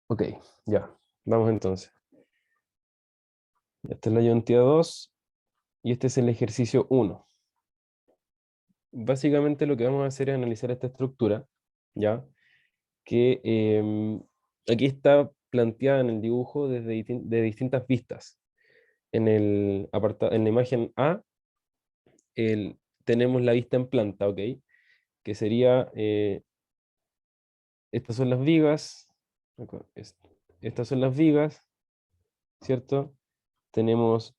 Ok, ya. Vamos entonces. Esta es la ayuntía 2 y este es el ejercicio 1. Básicamente lo que vamos a hacer es analizar esta estructura, ¿ya? Que aquí está planteada en el dibujo desde de distintas vistas. En la imagen A tenemos la vista en planta, ¿ok? Que sería, estas son las vigas, estas son las vigas, ¿cierto? Tenemos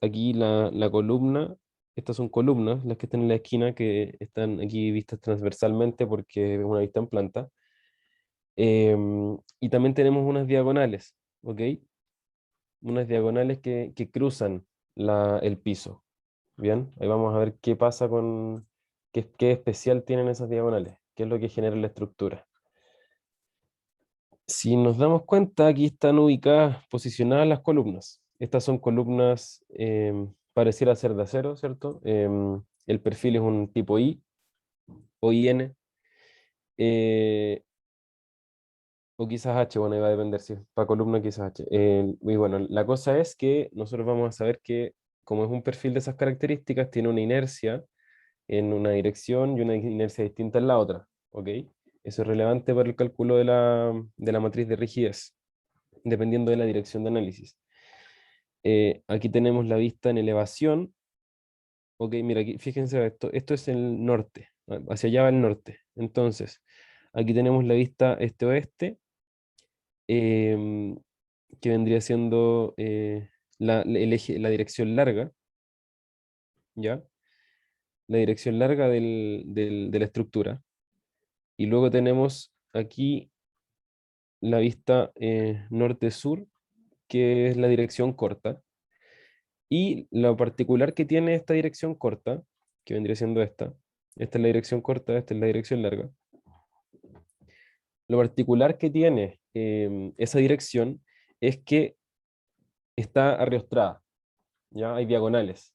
aquí la columna, estas son columnas, las que están en la esquina, que están aquí vistas transversalmente porque es una vista en planta. Y también tenemos unas diagonales, ¿ok? Unas diagonales que cruzan el piso. Bien, ahí vamos a ver qué pasa qué especial tienen esas diagonales, qué es lo que genera la estructura. Si nos damos cuenta, aquí están ubicadas, posicionadas las columnas. Estas son columnas, pareciera ser de acero, ¿cierto? El perfil es un tipo I o IN, eh, o quizás H, bueno, ahí va a depender si es para columna quizás H. Y bueno, la cosa es que nosotros vamos a saber que como es un perfil de esas características, tiene una inercia en una dirección y una inercia distinta en la otra, ¿ok? Eso es relevante para el cálculo de la matriz de rigidez, dependiendo de la dirección de análisis. Aquí tenemos la vista en elevación. Ok, mira, aquí, fíjense esto es el norte, hacia allá va el norte. Entonces, aquí tenemos la vista este-oeste, em, que vendría siendo la dirección larga, ¿ya? La dirección larga de la estructura. Y luego tenemos aquí la vista norte-sur, que es la dirección corta. Y lo particular que tiene esta dirección corta, que vendría siendo esta es la dirección corta, esta es la dirección larga. Lo particular que tiene esa dirección es que está arriostrada, ¿ya? Hay diagonales.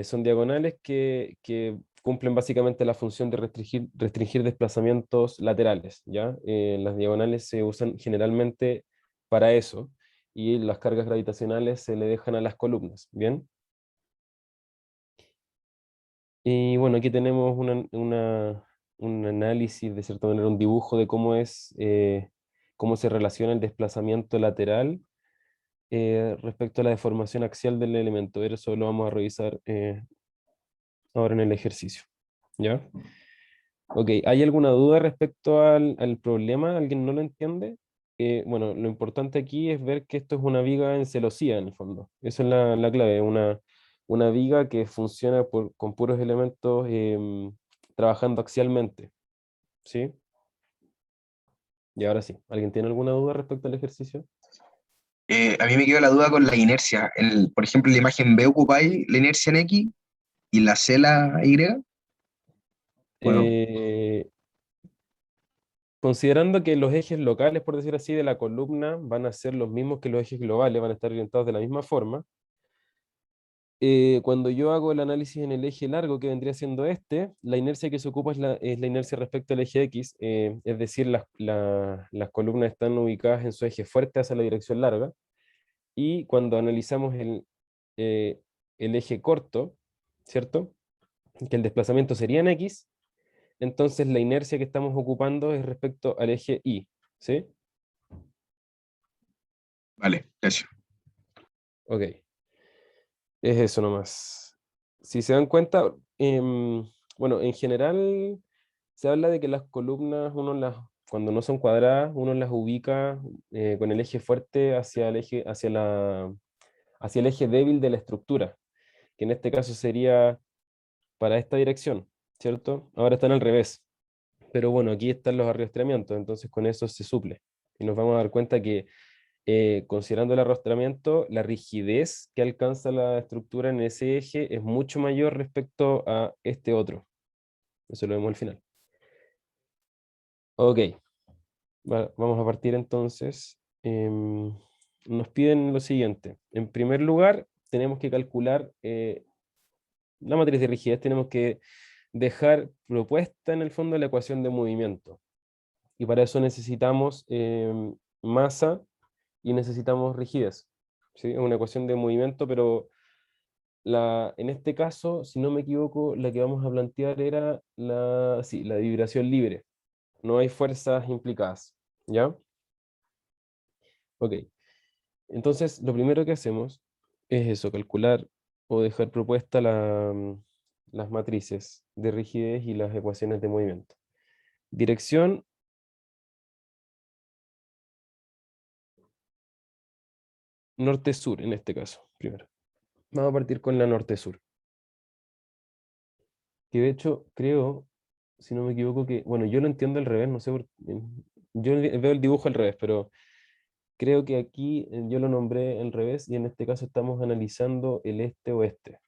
Son diagonales que cumplen básicamente la función de restringir desplazamientos laterales, ¿ya? Las diagonales se usan generalmente para eso y las cargas gravitacionales se le dejan a las columnas, ¿bien? Y bueno, aquí tenemos un análisis, de cierta manera, un dibujo de cómo se relaciona el desplazamiento lateral respecto a la deformación axial del elemento. Eso lo vamos a revisar ahora en el ejercicio. ¿Ya? Ok, ¿hay alguna duda respecto al problema? ¿Alguien no lo entiende? Bueno, lo importante aquí es ver que esto es una viga en celosía, en el fondo. Esa es la clave, una viga que funciona con puros elementos trabajando axialmente. ¿Sí? Y ahora sí, ¿alguien tiene alguna duda respecto al ejercicio? A mí me quedó la duda con la inercia. Por ejemplo, en la imagen B ocupáis la inercia en X y la C la Y. Bueno, Eh, Considerando que los ejes locales, por decir así, de la columna van a ser los mismos que los ejes globales, van a estar orientados de la misma forma. Cuando yo hago el análisis en el eje largo, que vendría siendo la inercia que se ocupa es la inercia respecto al eje X, es decir, las columnas están ubicadas en su eje fuerte hacia la dirección larga, y cuando analizamos eh, el eje corto, ¿cierto? Que el desplazamiento sería en X, entonces la inercia que estamos ocupando es respecto al eje Y, ¿sí? vale, gracias. Ok, es eso nomás. Si se dan cuenta, bueno, en general se habla de que las columnas, cuando no son cuadradas, uno las ubica con el eje fuerte hacia el eje débil de la estructura, que en este caso sería para esta dirección, ¿cierto? Ahora están al revés, pero bueno, aquí están los arrastramientos, entonces con eso se suple. Y nos vamos a dar cuenta que considerando el arrastramiento, la rigidez que alcanza la estructura en ese eje es mucho mayor respecto a este otro. Eso lo vemos al final. Ok, vamos a partir entonces. Nos piden lo siguiente. En primer lugar, tenemos que calcular la matriz de rigidez. Tenemos que dejar propuesta en el fondo la ecuación de movimiento. Y para eso necesitamos masa y necesitamos rigidez. ¿Sí? Es una ecuación de movimiento, pero en este caso, si no me equivoco, la que vamos a plantear era sí, la vibración libre. No hay fuerzas implicadas. ¿Ya? Ok. Entonces, lo primero que hacemos es eso, calcular o dejar propuesta las matrices de rigidez y las ecuaciones de movimiento. Dirección, norte-sur en este caso, primero. Vamos a partir con la norte-sur. Que de hecho creo, si no me equivoco, que, bueno, yo lo entiendo al revés, no sé yo veo el dibujo al revés, pero creo que aquí yo lo nombré al revés y en este caso estamos analizando el este-oeste.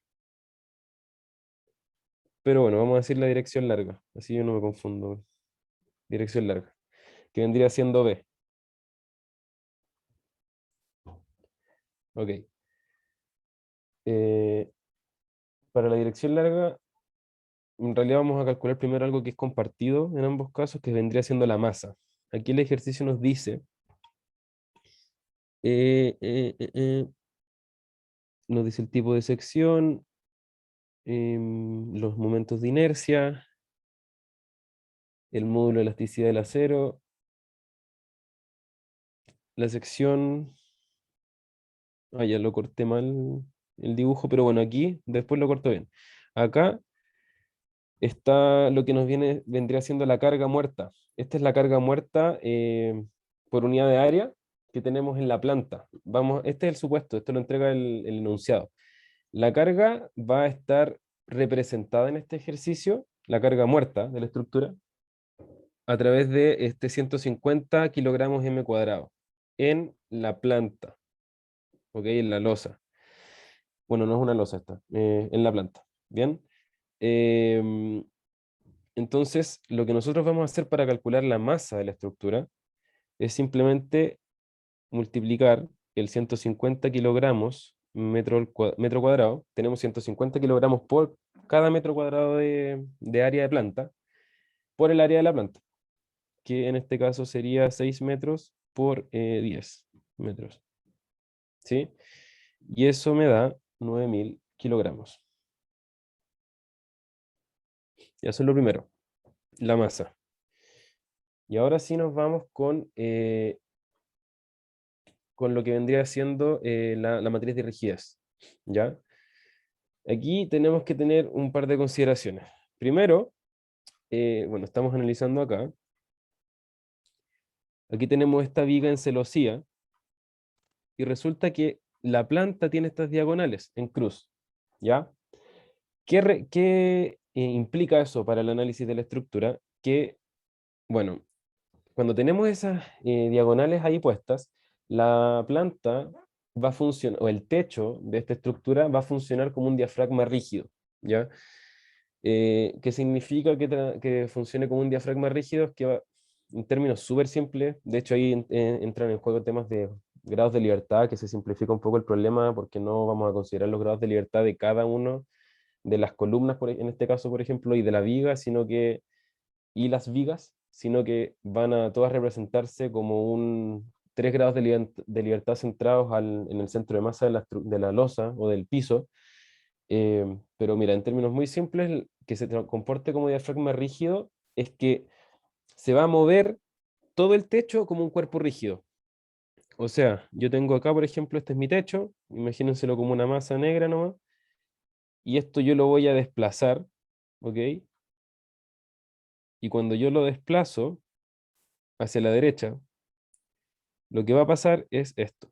Pero bueno, vamos a decir la dirección larga, así yo no me confundo. Dirección larga, que vendría siendo B. Ok. Eh, para la dirección larga, en realidad vamos a calcular primero algo que es compartido en ambos casos, que vendría siendo la masa. Aquí el ejercicio nos dice, eh, eh, eh, eh, nos dice el tipo de sección, los momentos de inercia, el módulo de elasticidad del acero, la sección, ya lo corté mal el dibujo, pero bueno, aquí después lo corto bien. Acá está lo que vendría siendo la carga muerta. Esta es la carga muerta por unidad de área que tenemos en la planta. Este es el supuesto, esto lo entrega el enunciado. La carga va a estar representada en este ejercicio, la carga muerta de la estructura, a través de 150 kilogramos m cuadrado en la planta, ¿ok? En la losa. Bueno, no es una losa esta, en la planta. ¿Bien? Em, entonces, lo que nosotros vamos a hacer para calcular la masa de la estructura es simplemente multiplicar el 150 kilogramos metro cuadrado. Tenemos 150 kilogramos por cada metro cuadrado de área de planta, por el área de la planta, que en este caso sería 6 metros por 10 metros. ¿Sí? Y eso me da 9.000 kilogramos. Y eso es lo primero, la masa. Y ahora sí nos vamos con lo que vendría siendo la matriz de rigidez. ¿Ya? Aquí tenemos que tener un par de consideraciones. Primero, bueno, estamos analizando acá. Aquí tenemos esta viga en celosía y resulta que la planta tiene estas diagonales en cruz. ¿Ya? ¿Qué implica eso para el análisis de la estructura? Que, bueno, cuando tenemos esas diagonales ahí puestas, la planta va a funcionar, o el techo de esta estructura va a funcionar como un diafragma rígido, ¿ya? ¿Qué significa que funcione como un diafragma rígido? Es que en términos súper simples, de hecho ahí entran en juego temas de grados de libertad, que se simplifica un poco el problema porque no vamos a considerar los grados de libertad de cada uno de las columnas, en este caso, por ejemplo, y de la viga, y las vigas, sino que van a todas representarse como 3 grados de libertad centrados en el centro de masa de la losa o del piso. Pero mira, en términos muy simples, que se comporte como diafragma rígido es que se va a mover todo el techo como un cuerpo rígido. O sea, yo tengo acá, por ejemplo, este es mi techo, imagínenselo como una masa negra nomás, y esto yo lo voy a desplazar, ¿ok? Y cuando yo lo desplazo hacia la derecha, lo que va a pasar es esto.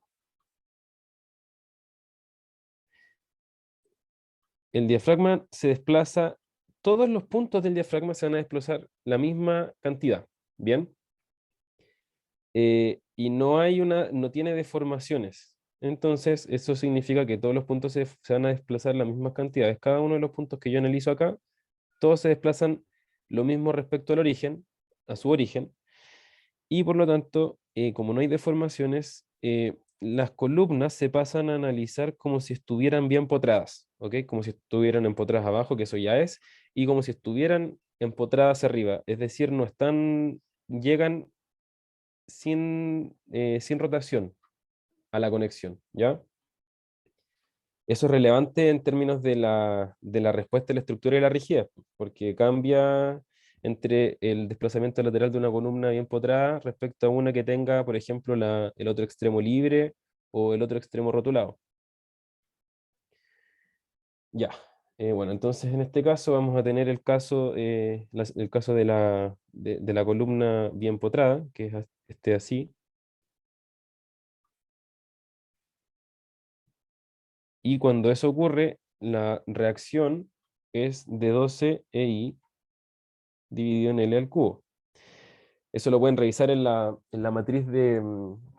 El diafragma se desplaza, todos los puntos del diafragma se van a desplazar la misma cantidad, ¿bien? Y no tiene deformaciones. Entonces, eso significa que todos los puntos se van a desplazar las mismas cantidades. Cada uno de los puntos que yo analizo acá, todos se desplazan lo mismo respecto al origen, a su origen, y por lo tanto, como no hay deformaciones, las columnas se pasan a analizar como si estuvieran bien potradas, ¿ok? Como si estuvieran empotradas abajo, que eso ya es, y como si estuvieran empotradas arriba. Es decir, no están llegan sin rotación a la conexión, ¿ya? Eso es relevante en términos de la respuesta de la estructura y la rigidez, porque cambia entre el desplazamiento lateral de una columna bien potrada respecto a una que tenga, por ejemplo, el otro extremo libre o el otro extremo rotulado. Ya. Bueno, entonces en este caso vamos a tener el caso, el caso de la columna bien potrada, que es así. Y cuando eso ocurre, la reacción es de 12 EI dividido en L al cubo. Eso lo pueden revisar en la matriz que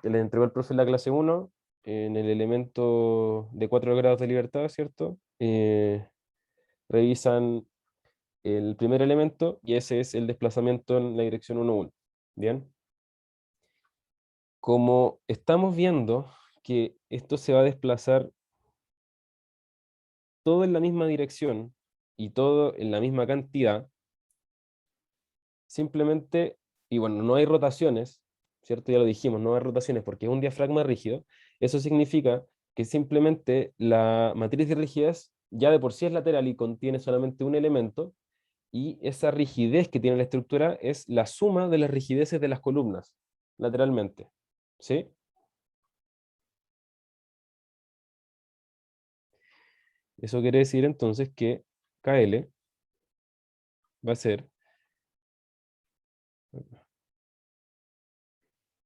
les entregó el profe en la clase 1, en el elemento de 4 grados de libertad, ¿cierto? Revisan el primer elemento y ese es el desplazamiento en la dirección 1, 1. ¿Bien? Como estamos viendo que esto se va a desplazar todo en la misma dirección y todo en la misma cantidad, simplemente, y bueno, no hay rotaciones, ¿cierto? Ya lo dijimos, no hay rotaciones porque es un diafragma rígido. Eso significa que simplemente la matriz de rigidez ya de por sí es lateral y contiene solamente un elemento, y esa rigidez que tiene la estructura es la suma de las rigideces de las columnas, lateralmente. ¿Sí? Eso quiere decir entonces que KL va a ser,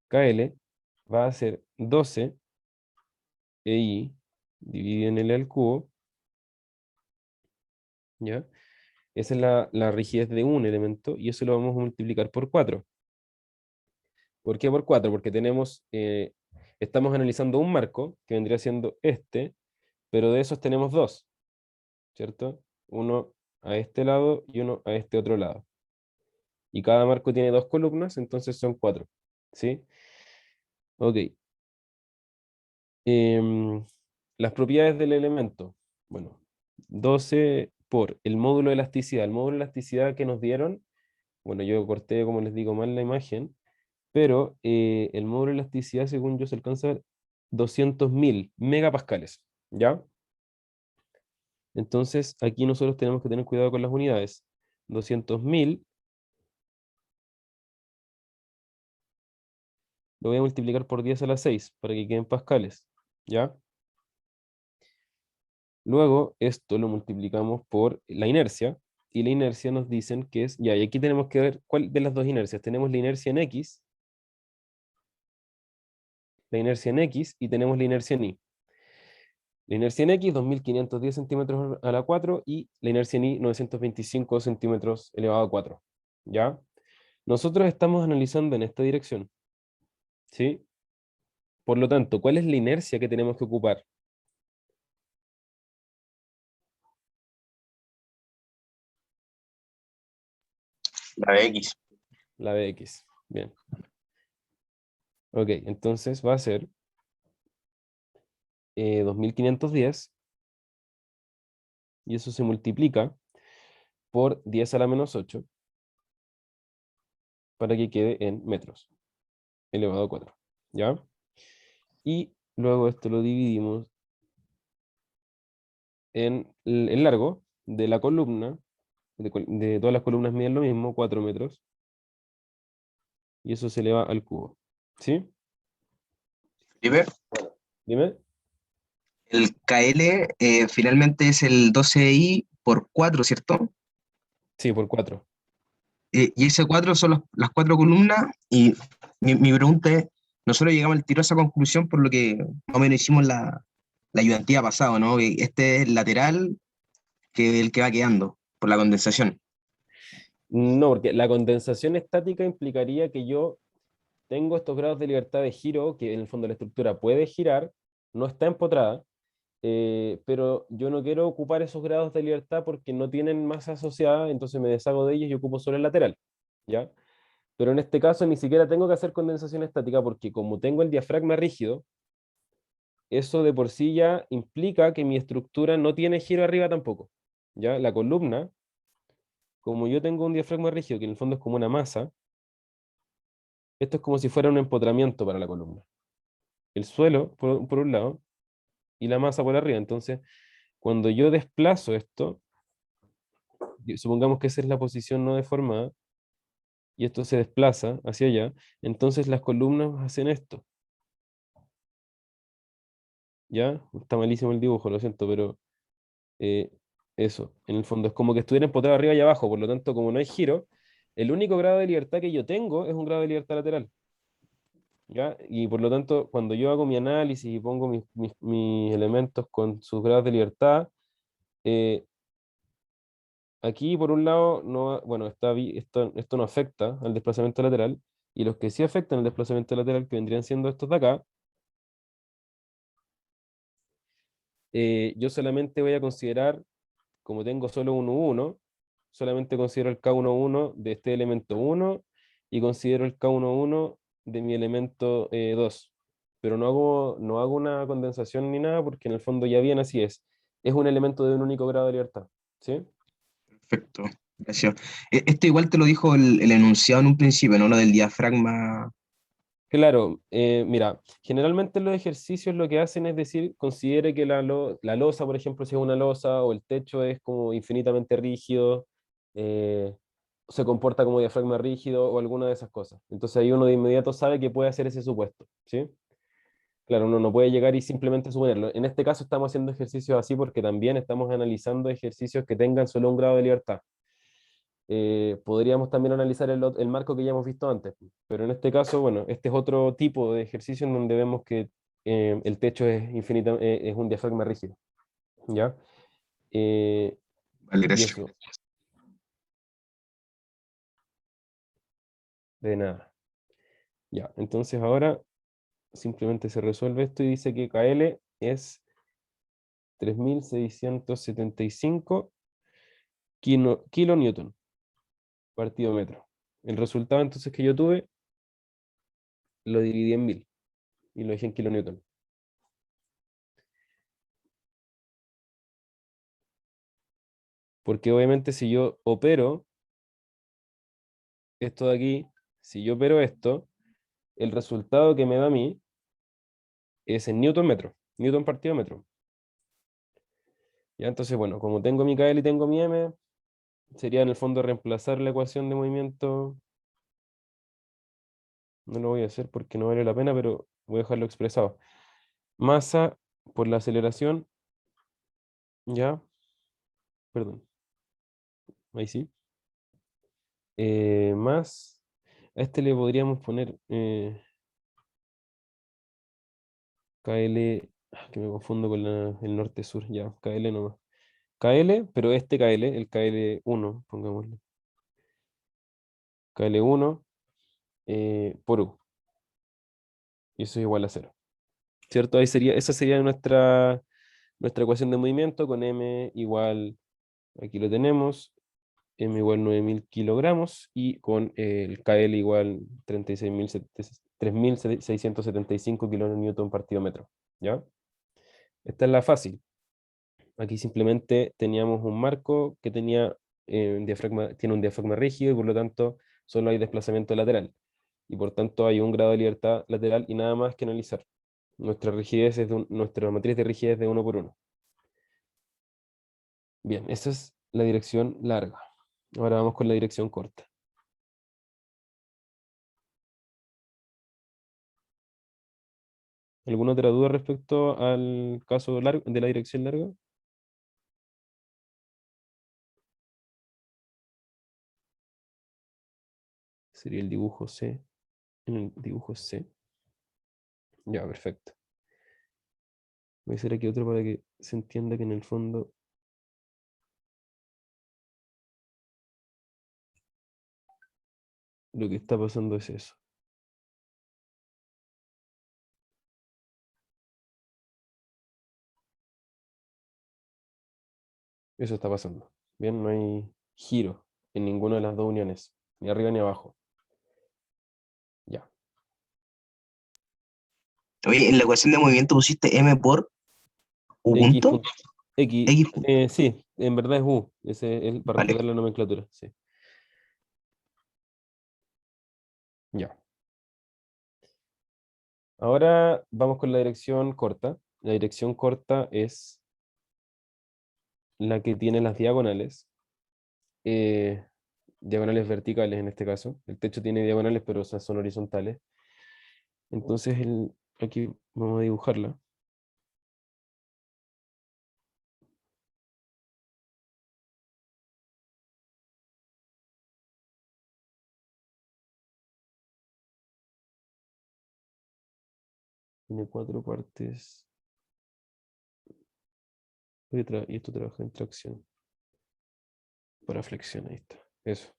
KL va a ser 12 EI dividido en L al cubo, ¿ya? Esa es la rigidez de un elemento y eso lo vamos a multiplicar por 4. ¿Por qué por 4? Porque estamos analizando un marco que vendría siendo este, pero de esos tenemos dos, ¿cierto? Uno a este lado y uno a este otro lado. Y cada marco tiene dos columnas, entonces son 4. ¿Sí? Ok. Em, las propiedades del elemento. Bueno, 12 por el módulo de elasticidad. El módulo de elasticidad que nos dieron, bueno, yo corté, como les digo, mal la imagen, pero el módulo de elasticidad, según yo, se alcanza a 200.000 megapascales, ¿ya? Entonces, aquí nosotros tenemos que tener cuidado con las unidades. 200.000 lo voy a multiplicar por 10 a la 6 para que queden pascales, ¿ya? Luego, esto lo multiplicamos por la inercia, y la inercia nos dicen que es, ya, y aquí tenemos que ver cuál de las dos inercias. Tenemos la inercia en X, y tenemos la inercia en Y. La inercia en X, 2510 centímetros a la 4, y la inercia en Y, 925 centímetros elevado a 4. ¿Ya? Nosotros estamos analizando en esta dirección, ¿sí? Por lo tanto, ¿cuál es la inercia que tenemos que ocupar? La de X. La de X. Bien. Ok, entonces va a ser 2510, y eso se multiplica por 10 a la menos 8 para que quede en metros elevado a 4. ¿Ya? Y luego esto lo dividimos en el largo de la columna, de todas las columnas miden lo mismo, 4 metros, y eso se eleva al cubo. ¿Sí? Dime. Dime. El KL finalmente es el 12i por 4, ¿cierto? Sí, por 4. Y ese 4 son las cuatro columnas. Y mi pregunta es, nosotros llegamos al tiro a esa conclusión por lo que más o menos hicimos la ayudantía pasado, ¿no? Que este es el lateral que el que va quedando por la condensación. No, porque la condensación estática implicaría que yo tengo estos grados de libertad de giro, que en el fondo la estructura puede girar, no está empotrada, pero yo no quiero ocupar esos grados de libertad porque no tienen masa asociada, entonces me deshago de ellos y ocupo solo el lateral, ¿ya? Pero en este caso ni siquiera tengo que hacer condensación estática porque como tengo el diafragma rígido, eso de por sí ya implica que mi estructura no tiene giro arriba tampoco, ¿ya? La columna, como yo tengo un diafragma rígido, que en el fondo es como una masa, esto es como si fuera un empotramiento para la columna. El suelo, por un lado, y la masa por arriba. Entonces, cuando yo desplazo esto, supongamos que esa es la posición no deformada, y esto se desplaza hacia allá, entonces las columnas hacen esto. ¿Ya? Está malísimo el dibujo, lo siento, pero eh, eso, en el fondo es como que estuviera empotrado arriba y abajo, por lo tanto, como no hay giro, el único grado de libertad que yo tengo es un grado de libertad lateral. ¿Ya? Y por lo tanto, cuando yo hago mi análisis y pongo mis elementos con sus grados de libertad, eh, aquí por un lado, no, bueno, esto no afecta al desplazamiento lateral, y los que sí afectan el desplazamiento lateral, que vendrían siendo estos de acá, yo solamente voy a considerar, como tengo solo un U1, solamente considero el K11 de este elemento 1 y considero el K11 de mi elemento 2. Pero no hago una condensación ni nada porque en el fondo ya bien así es. Es un elemento de un único grado de libertad. ¿Sí? Perfecto, gracias. Esto igual te lo dijo el enunciado en un principio, ¿no? Lo del diafragma. Claro, mira, generalmente los ejercicios lo que hacen es decir, considere que la losa, por ejemplo, si es una losa o el techo es como infinitamente rígido, eh, se comporta como diafragma rígido o alguna de esas cosas. Entonces ahí uno de inmediato sabe que puede hacer ese supuesto, ¿sí? Claro, uno no puede llegar y simplemente suponerlo. En este caso estamos haciendo ejercicios así porque también estamos analizando ejercicios que tengan solo un grado de libertad. Podríamos también analizar el marco que ya hemos visto antes, pero en este caso, bueno, este es otro tipo de ejercicio en donde vemos que el techo es un diafragma rígido, ¿ya? Eh, Vale, y gracias. eso, de nada. Ya, entonces ahora simplemente se resuelve esto y dice que KL es 3675 kilonewton partido metro. El resultado entonces que yo tuve lo dividí en 1000 y lo dejé en kilonewton. Porque obviamente si yo opero esto de aquí, si yo opero esto, el resultado que me da a mí es en newton metro, newton partido metro. Ya, entonces, bueno, como tengo mi KL y tengo mi M, sería en el fondo reemplazar la ecuación de movimiento. No lo voy a hacer porque no vale la pena, pero voy a dejarlo expresado. Masa por la aceleración, ya, perdón, ahí sí. Más, a este le podríamos poner KL, que me confundo con el norte-sur, ya, KL nomás. KL, pero este KL, el KL1, pongámosle. KL1 por U, y eso es igual a cero. ¿Cierto? Esa sería nuestra ecuación de movimiento con M igual, aquí lo tenemos, M igual 9000 kilogramos y con el KL igual 36.675 kilonewton partido metro. ¿Ya? Esta es la fácil. Aquí simplemente teníamos un marco que tiene un diafragma rígido y por lo tanto solo hay desplazamiento lateral. Y por tanto hay un grado de libertad lateral y nada más que analizar. Nuestra matriz de rigidez de uno por uno. Bien, esa es la dirección larga. Ahora vamos con la dirección corta. ¿Alguna otra duda respecto al caso de la dirección larga? Sería el dibujo C. En el dibujo C. Ya, perfecto. Voy a hacer aquí otro para que se entienda que en el fondo lo que está pasando es eso. Eso está pasando. Bien, no hay giro en ninguna de las dos uniones, ni arriba ni abajo. Ya. Oye, en la ecuación de movimiento pusiste M por U X punto, punto. X, X punto. sí, en verdad es U. Ese es para Vale, respetar la nomenclatura. Sí. Ya. Ahora vamos con la dirección corta. La dirección corta es la que tiene las diagonales. eh, Diagonales verticales en este caso. El techo tiene diagonales, pero esas son horizontales. Entonces aquí vamos a dibujarla. Tiene cuatro partes. Y esto trabaja en tracción. Para flexión, ahí está. Eso.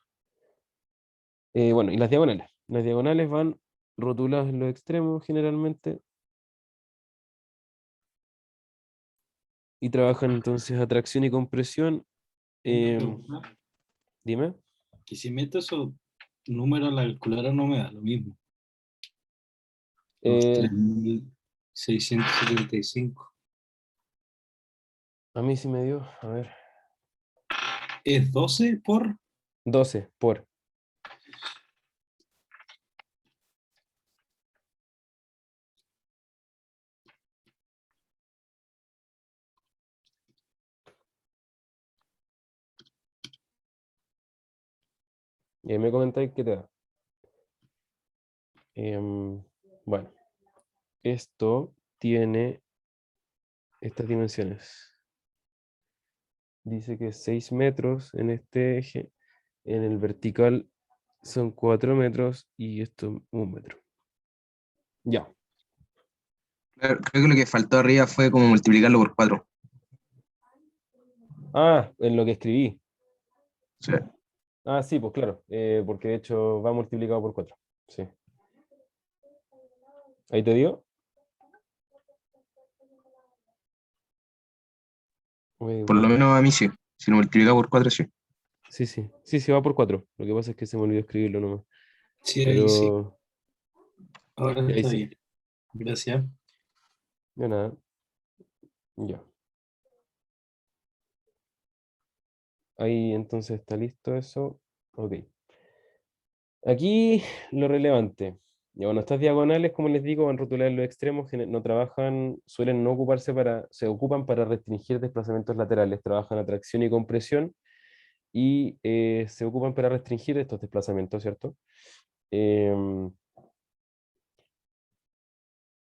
Bueno, y las diagonales. Las diagonales van rotuladas en los extremos generalmente y trabajan entonces a tracción y compresión. Una Em, pregunta, Dime. que si meto esos números a la calculadora no me da lo mismo. Los Eh, 3675. a mí sí me dio, a ver, ¿Es 12 por? 12 por. Y ahí me comentáis qué te da. Bueno, esto tiene estas dimensiones. Dice que es 6 metros en este eje, en el vertical son 4 metros y esto 1 metro. Ya. Creo que lo que faltó arriba fue como multiplicarlo por 4. Ah, en lo que escribí. Sí. Ah, sí, pues claro, porque de hecho va multiplicado por 4. Sí. Ahí te dio. Voy a Por lo dibujar. menos a mí sí. Si lo multiplica por 4, sí. Sí, sí. Sí, sí, va por 4. Lo que pasa es que se me olvidó escribirlo nomás. Sí, ahí sí. Pero Ahora ahí está sí. bien. Gracias. De nada. Ya. Ahí entonces está listo eso. Ok. Aquí lo relevante. Ya, bueno, estas diagonales, como les digo, van rotuladas en los extremos, no trabajan, suelen no ocuparse se ocupan para restringir desplazamientos laterales, trabajan a tracción y compresión y se ocupan para restringir estos desplazamientos, ¿cierto? Em,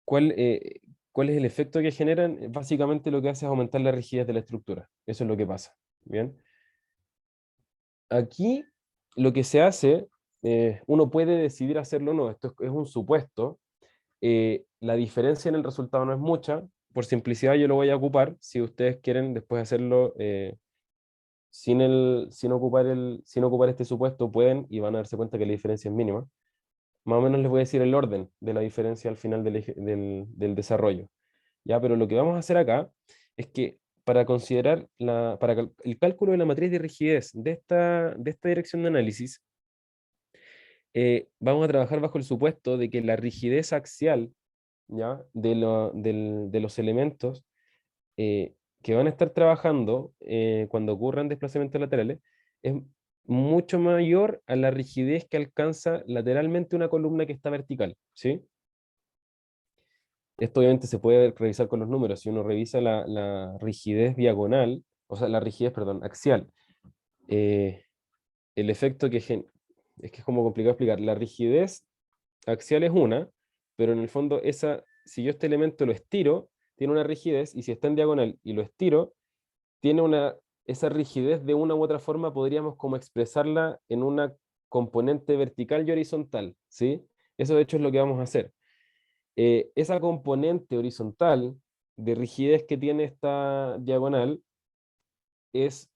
¿cuál, eh, ¿Cuál es el efecto que generan? Básicamente lo que hace es aumentar la rigidez de la estructura. Eso es lo que pasa. ¿Bien? Aquí lo que se hace, uno puede decidir hacerlo o no, esto es un supuesto. La diferencia en el resultado no es mucha, por simplicidad yo lo voy a ocupar, si ustedes quieren después hacerlo sin ocupar este supuesto, pueden y van a darse cuenta que la diferencia es mínima. Más o menos les voy a decir el orden de la diferencia al final del desarrollo. ¿Ya? Pero lo que vamos a hacer acá es que para considerar el cálculo de la matriz de rigidez de esta dirección de análisis, vamos a trabajar bajo el supuesto de que la rigidez axial, ¿ya? De los elementos que van a estar trabajando cuando ocurran desplazamientos laterales es mucho mayor a la rigidez que alcanza lateralmente una columna que está vertical, ¿sí? Esto obviamente se puede revisar con los números. Si uno revisa la rigidez diagonal, o sea, la rigidez, perdón, axial, eh, el efecto es que es como complicado explicar. La rigidez axial es una, pero en el fondo si yo este elemento lo estiro, tiene una rigidez, y si está en diagonal y lo estiro, tiene esa rigidez de una u otra forma, podríamos como expresarla en una componente vertical y horizontal, ¿sí? Eso de hecho es lo que vamos a hacer. Esa componente horizontal de rigidez que tiene esta diagonal es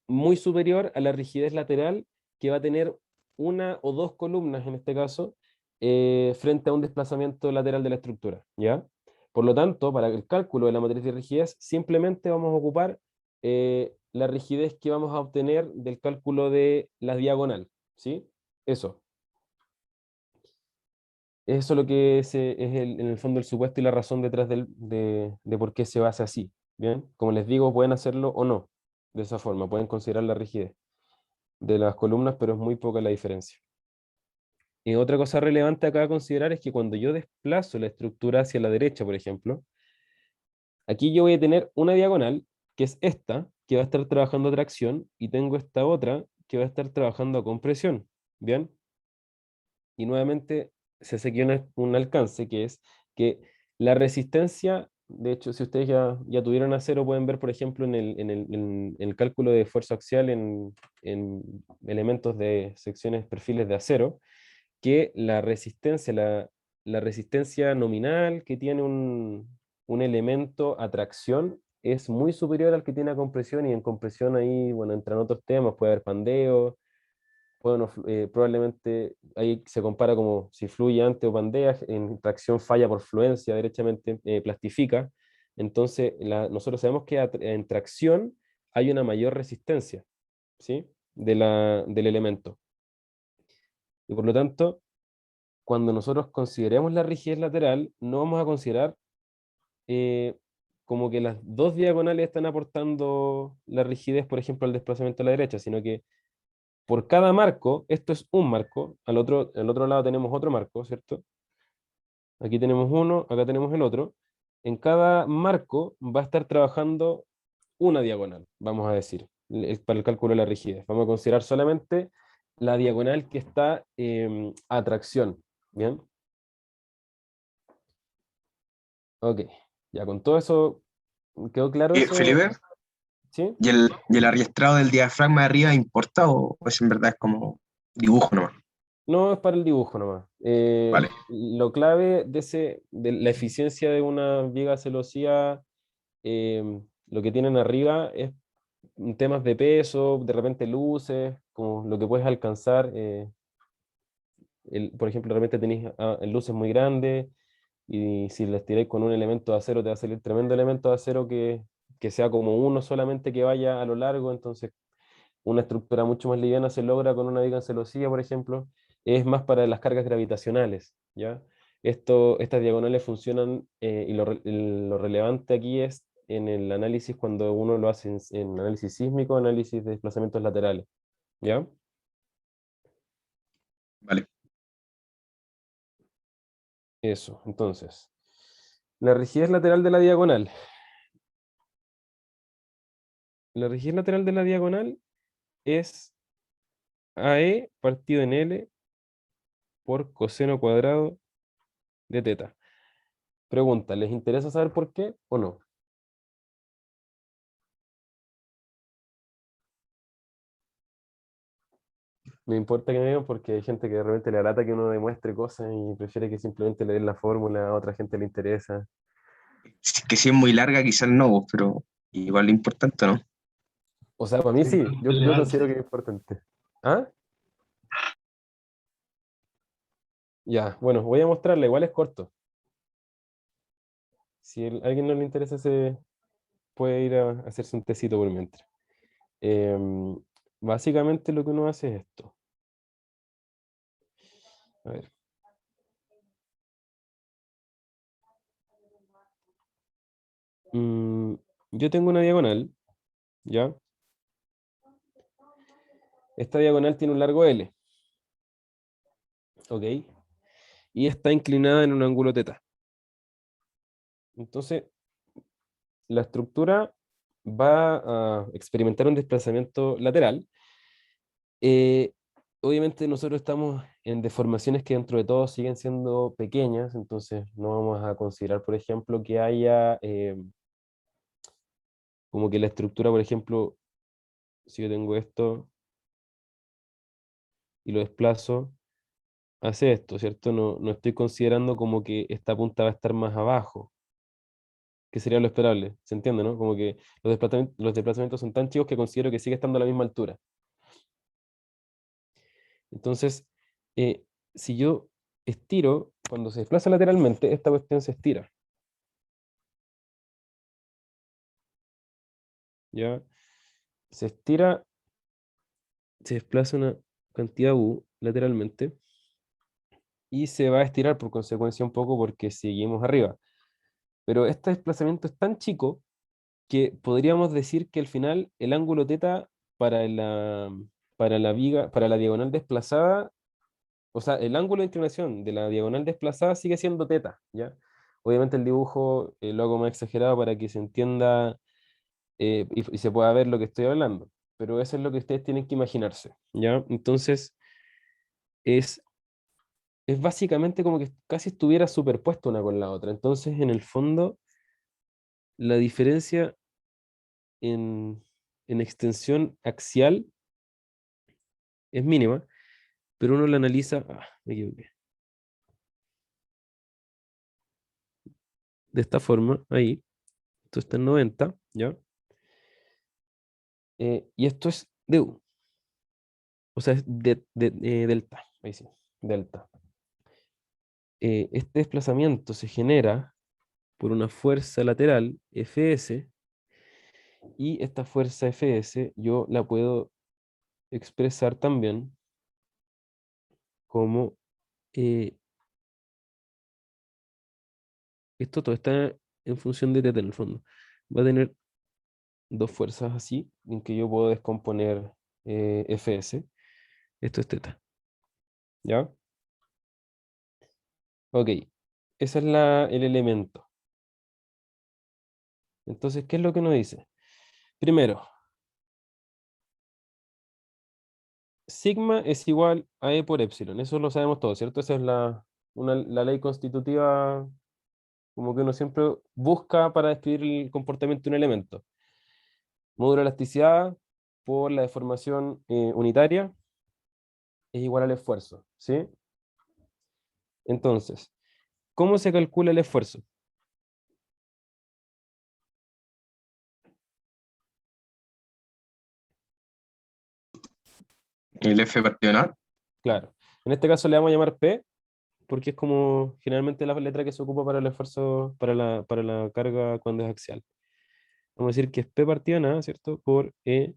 muy superior a la rigidez lateral que va a tener una o dos columnas, en este caso, frente a un desplazamiento lateral de la estructura, ¿ya? Por lo tanto, para el cálculo de la matriz de rigidez, simplemente vamos a ocupar la rigidez que vamos a obtener del cálculo de la diagonal, ¿sí? Eso. Eso es lo que en el fondo el supuesto y la razón detrás de por qué se basa así. Bien, como les digo, pueden hacerlo o no de esa forma, pueden considerar la rigidez de las columnas, pero es muy poca la diferencia. Otra cosa relevante acá a considerar es que cuando yo desplazo la estructura hacia la derecha, por ejemplo, aquí yo voy a tener una diagonal, que es esta, que va a estar trabajando a tracción, y tengo esta otra, que va a estar trabajando a compresión. ¿Bien? Y nuevamente se hace aquí un alcance, que es que la resistencia, de hecho, si ustedes ya tuvieron acero, pueden ver, por ejemplo, en el cálculo de fuerza axial en elementos de secciones perfiles de acero, que la resistencia nominal que tiene un elemento a tracción es muy superior al que tiene a compresión, y en compresión ahí, bueno, entran otros temas, puede haber pandeo, probablemente ahí se compara como si fluye antes o pandea, en tracción falla por fluencia, derechamente plastifica. Entonces, nosotros sabemos que en tracción hay una mayor resistencia, ¿sí? Del elemento. Y por lo tanto, cuando nosotros consideremos la rigidez lateral, no vamos a considerar eh, como que las dos diagonales están aportando la rigidez, por ejemplo, al desplazamiento a la derecha, sino que por cada marco, esto es un marco, al otro lado tenemos otro marco, ¿cierto? Aquí tenemos uno, acá tenemos el otro. En cada marco va a estar trabajando una diagonal, vamos a decir, para el cálculo de la rigidez. Vamos a considerar solamente la diagonal que está a tracción. ¿Bien? Ok, ya con todo eso, ¿quedó claro eso? Felipe, ¿Sí? ¿y el ariestrado del diafragma de arriba importa o es en verdad es como dibujo nomás? No, es para el dibujo nomás. Vale, Lo clave de la eficiencia de una viga celosía, lo que tienen arriba es temas de peso, de repente luces, como lo que puedes alcanzar. Por ejemplo, de repente tenéis luces muy grandes, y si las tiráis con un elemento de acero, te va a salir tremendo elemento de acero que sea como uno solamente que vaya a lo largo. Entonces una estructura mucho más liviana se logra con una viga en celosía, por ejemplo, es más para las cargas gravitacionales, ¿ya? Estas diagonales funcionan, y lo relevante aquí es en el análisis cuando uno lo hace en análisis sísmico, análisis de desplazamientos laterales, ¿ya? vale. Eso, entonces, la rigidez lateral de la diagonal. La rigidez lateral de la diagonal es AE partido en L por coseno cuadrado de teta. Pregunta, ¿les interesa saber por qué o no? Me importa que me digan porque hay gente que de repente le alata que uno demuestre cosas y prefiere que simplemente le den la fórmula, a otra gente le interesa. Que si es muy larga, quizás no, pero igual es importante, ¿no? O sea, para mí Sí, sí, yo relevante. considero que es importante. ¿Ah? Ya, bueno, voy a mostrarle, igual es corto. Si a alguien no le interesa, se puede ir a hacerse un tecito por mientras. Em, Básicamente lo que uno hace es esto. A ver. Mm, yo tengo una diagonal, ¿ya? Esta diagonal tiene un largo L, ¿ok? Y está inclinada en un ángulo θ. Entonces, la estructura va a experimentar un desplazamiento lateral. Eh, Obviamente nosotros estamos en deformaciones que dentro de todo siguen siendo pequeñas, entonces no vamos a considerar, por ejemplo, que haya como que la estructura, por ejemplo, si yo tengo esto y lo desplazo, hace esto, ¿cierto? No estoy considerando como que esta punta va a estar más abajo, que sería lo esperable, ¿se entiende, no? Como que los desplazamientos son tan chicos que considero que sigue estando a la misma altura. Entonces, eh, si yo estiro, cuando se desplaza lateralmente, esta cuestión se estira, ¿ya? Se estira, se desplaza una cantidad U lateralmente, y se va a estirar por consecuencia un poco porque seguimos arriba. Pero este desplazamiento es tan chico que podríamos decir que al final el ángulo θ para la, para la viga, para la diagonal desplazada o sea, el ángulo de inclinación de la diagonal desplazada sigue siendo teta, ¿ya? Obviamente el dibujo lo hago más exagerado para que se entienda y se pueda ver lo que estoy hablando, pero eso es lo que ustedes tienen que imaginarse, ¿ya? Entonces, es, es básicamente como que casi estuviera superpuesto una con la otra. Entonces, en el fondo, la diferencia en, en extensión axial es mínima, pero uno la analiza, me equivoqué, de esta forma, ahí, esto está en 90, ¿ya? Y esto es du, o sea, es delta, ahí sí, delta. Este desplazamiento se genera por una fuerza lateral, Fs, y esta fuerza Fs yo la puedo expresar también como, eh, esto todo está en función de teta en el fondo. Va a tener dos fuerzas así, en que yo puedo descomponer Fs. Esto es teta, ¿ya? Ok, ese es el elemento. Entonces, ¿qué es lo que nos dice? Primero, sigma es igual a E por epsilon. Eso lo sabemos todos, ¿cierto? Esa es la ley constitutiva como que uno siempre busca para describir el comportamiento de un elemento. Módulo de elasticidad por la deformación unitaria es igual al esfuerzo, ¿sí? Entonces, ¿cómo se calcula el esfuerzo? El F partido en A. Claro. En este caso le vamos a llamar P, porque es como generalmente la letra que se ocupa para el esfuerzo, para la carga cuando es axial. Vamos a decir que es P partida en A, ¿cierto? Por E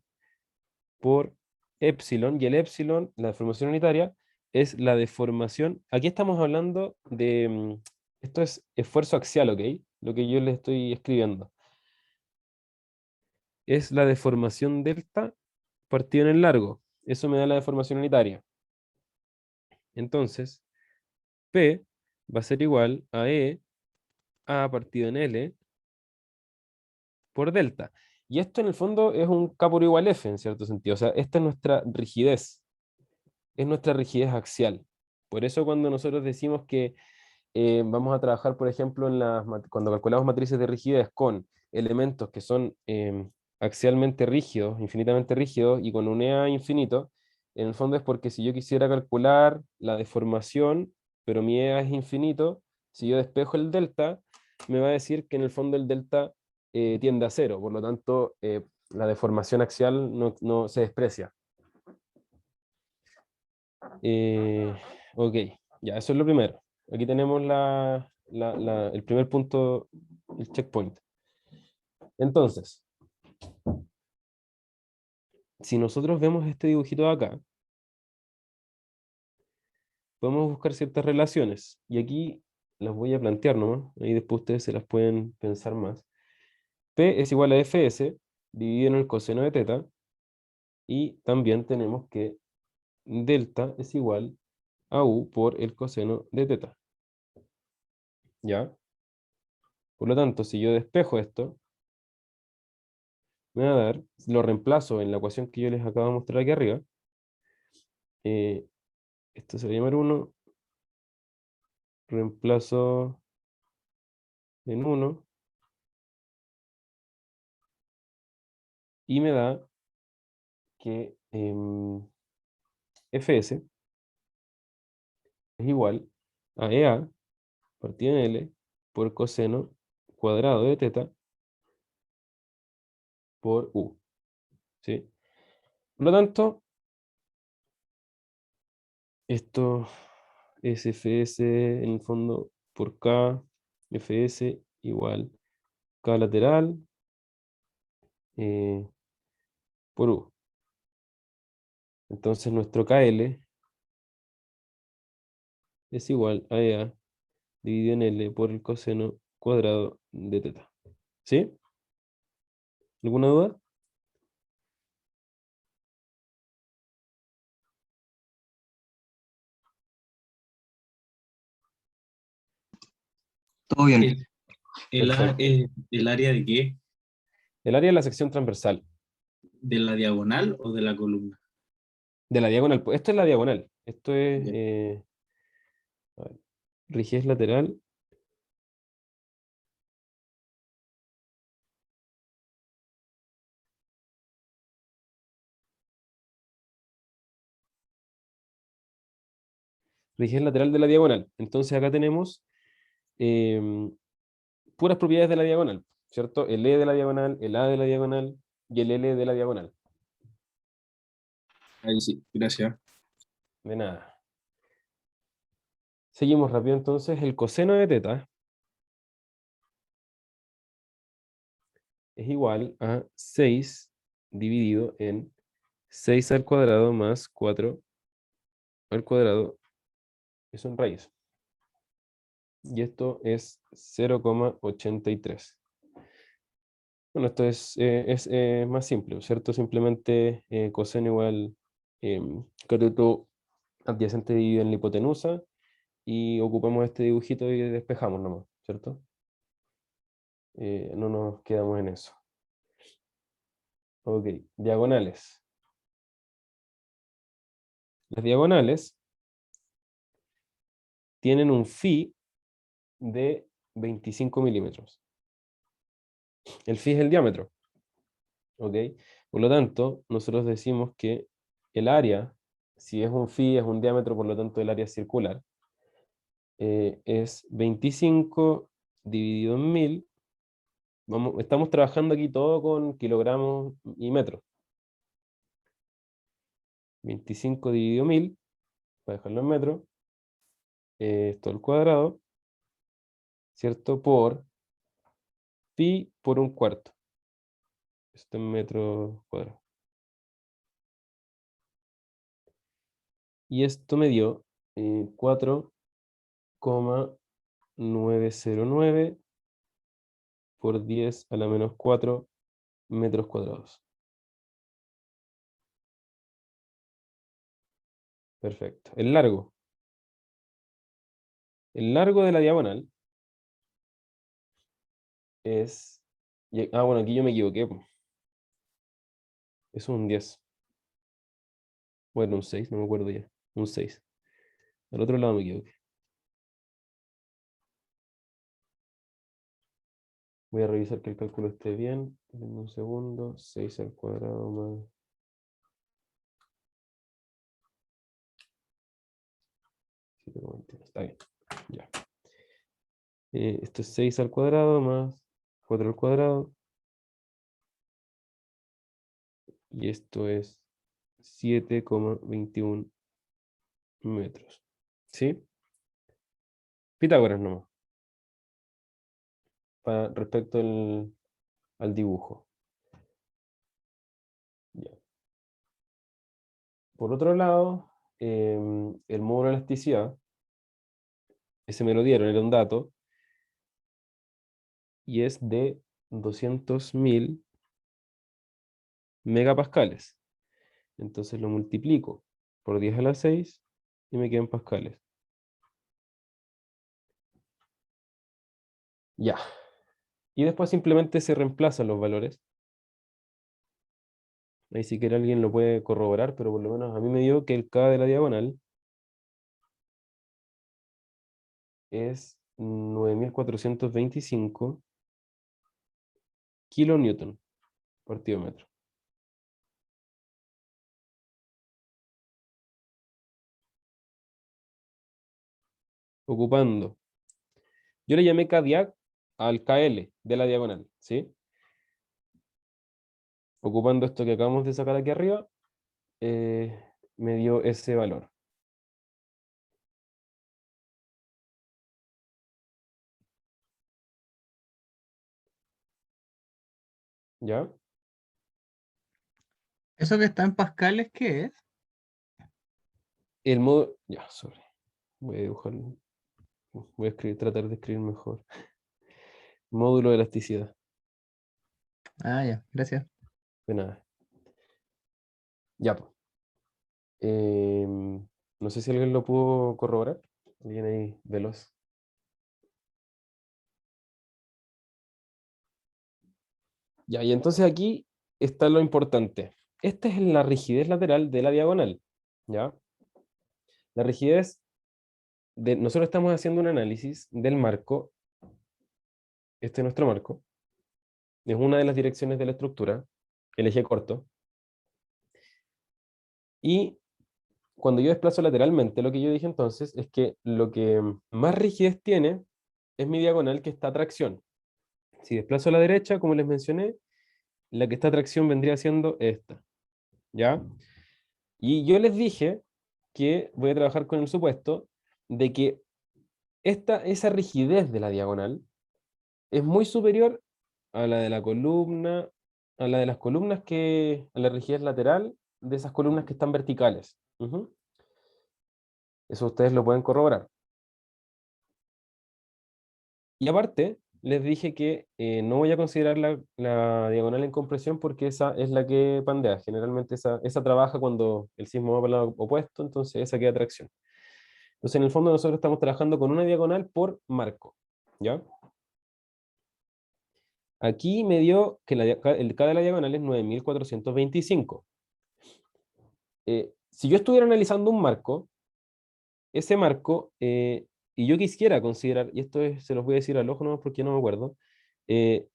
por epsilon, y el epsilon, la deformación unitaria, es la deformación. Aquí estamos hablando de, esto es esfuerzo axial, ¿ok? Lo que yo le estoy escribiendo. Es la deformación delta partido en el largo. Eso me da la deformación unitaria. Entonces, P va a ser igual a E A partido en L por delta. Y esto en el fondo es un K por igual F, en cierto sentido. O sea, esta es nuestra rigidez. Es nuestra rigidez axial. Por eso cuando nosotros decimos que vamos a trabajar, por ejemplo, cuando calculamos matrices de rigidez con elementos que son axialmente rígidos, infinitamente rígidos, y con un EA infinito, en el fondo es porque si yo quisiera calcular la deformación, pero mi EA es infinito, si yo despejo el delta, me va a decir que en el fondo el delta tiende a cero, por lo tanto, la deformación axial no se desprecia. Eh, ok, ya, eso es lo primero. Aquí tenemos el primer punto, el checkpoint. Entonces, si nosotros vemos este dibujito de acá, podemos buscar ciertas relaciones. Y aquí las voy a plantear nomás. Ahí después ustedes se las pueden pensar más. P es igual a Fs dividido en el coseno de teta. Y también tenemos que delta es igual a U por el coseno de teta. ¿Ya? Por lo tanto, si yo despejo esto, me va a dar, lo reemplazo en la ecuación que yo les acabo de mostrar aquí arriba. eh, Esto se va a llamar 1, reemplazo en 1 y me da que Fs es igual a EA partido en L por coseno cuadrado de teta por U. ¿Sí? Por lo tanto, esto es Fs en el fondo por K, Fs igual K lateral eh, por U. Entonces nuestro KL es igual a EA dividido en L por el coseno cuadrado de teta. ¿Sí? ¿Alguna duda? Todo bien. Perfecto. ¿El área de qué? El área de la sección transversal. ¿De la diagonal o de la columna? De la diagonal. Pues, esto es la diagonal. Esto es Ya. a ver, rigidez lateral. Rigidez lateral de la diagonal. Entonces acá tenemos em, puras propiedades de la diagonal, ¿cierto? El E de la diagonal, el A de la diagonal y el L de la diagonal. Ahí sí, gracias. De nada. Seguimos rápido entonces. El coseno de teta es igual a 6 dividido en 6 al cuadrado más 4 al cuadrado, eso en raíz. Y esto es 0,83. Bueno, esto es más simple, ¿cierto? Simplemente coseno igual cateto adyacente dividido en la hipotenusa y ocupamos este dibujito y despejamos nomás, ¿cierto? No nos quedamos en eso. Ok, diagonales. Las diagonales tienen un phi de 25 milímetros. El phi es el diámetro, ¿ok? Por lo tanto, nosotros decimos que el área, si es un phi, es un diámetro, por lo tanto el área es circular, es 25 dividido en 1000. Estamos trabajando aquí todo con kilogramos y metros. 25 dividido 1000, para dejarlo en metros, esto al cuadrado, ¿cierto? Por pi por un cuarto. Esto en metros cuadrados. Y esto me dio 4,909 por 10 a la menos 4 metros cuadrados. Perfecto. El largo. El largo de la diagonal es... bueno, aquí yo me equivoqué, po. Eso es un 10. Bueno, un 6, no me acuerdo ya. Un 6. Al otro lado me equivoqué. Voy a revisar que el cálculo esté bien. En un segundo. 6 al cuadrado más... 7,21. Está bien. Ya. Esto es 6 al cuadrado más 4 al cuadrado. Y esto es 7,21 metros. ¿Sí? Pitágoras nomás. Respecto al dibujo. Ya. Por otro lado, el módulo de elasticidad, ese me lo dieron, era un dato, y es de 200.000 megapascales. Entonces lo multiplico por 10 a la 6 y me quedan pascales. Ya. Y después simplemente se reemplazan los valores. Ahí si quiere alguien lo puede corroborar, pero por lo menos a mí me dio que el K de la diagonal es 9.425 kilonewton partido metro. Ocupando. Yo le llamé Kdiag al KL de la diagonal, ¿sí? Ocupando esto que acabamos de sacar aquí arriba, me dio ese valor. ¿Ya? ¿Eso que está en pascales qué es? El modo... Ya, sorry. Voy a dibujarlo. Voy a escribir, tratar de escribir mejor. Módulo de elasticidad. Ah, ya, gracias. De nada. Ya, pues. No sé si alguien lo pudo corroborar. Alguien ahí veloz. Ya, y entonces aquí está lo importante. Esta es la rigidez lateral de la diagonal, ¿ya? La rigidez nosotros estamos haciendo un análisis del marco, este es nuestro marco, es una de las direcciones de la estructura, el eje corto, y cuando yo desplazo lateralmente, lo que yo dije entonces es que lo que más rigidez tiene es mi diagonal que está a tracción. Si desplazo a la derecha, como les mencioné, la que está a tracción vendría siendo esta, ¿ya? Y yo les dije que voy a trabajar con el supuesto de que esa rigidez de la diagonal es muy superior a la de la columna, a la de las columnas a la rigidez lateral de esas columnas que están verticales. Ujú. Eso ustedes lo pueden corroborar. Y aparte, les dije que no voy a considerar la diagonal en compresión porque esa es la que pandea. Generalmente esa trabaja cuando el sismo va para el lado opuesto, entonces esa queda tracción. Entonces, en el fondo nosotros estamos trabajando con una diagonal por marco, ¿ya? Aquí me dio que el K de la diagonal es 9425. Si yo estuviera analizando un marco, ese marco, y yo quisiera considerar, y se los voy a decir al ojo nomás porque no me acuerdo, eh,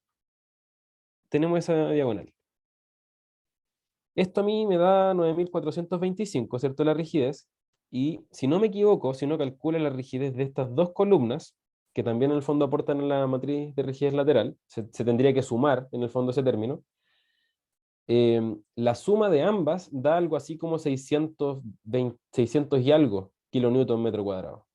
tenemos esa diagonal. Esto a mí me da 9425, ¿cierto? La rigidez. Y si no me equivoco, si uno calcula la rigidez de estas dos columnas, que también en el fondo aportan a la matriz de rigidez lateral, se tendría que sumar en el fondo ese término, la suma de ambas da algo así como 600 y algo kilonewton metro cuadrado.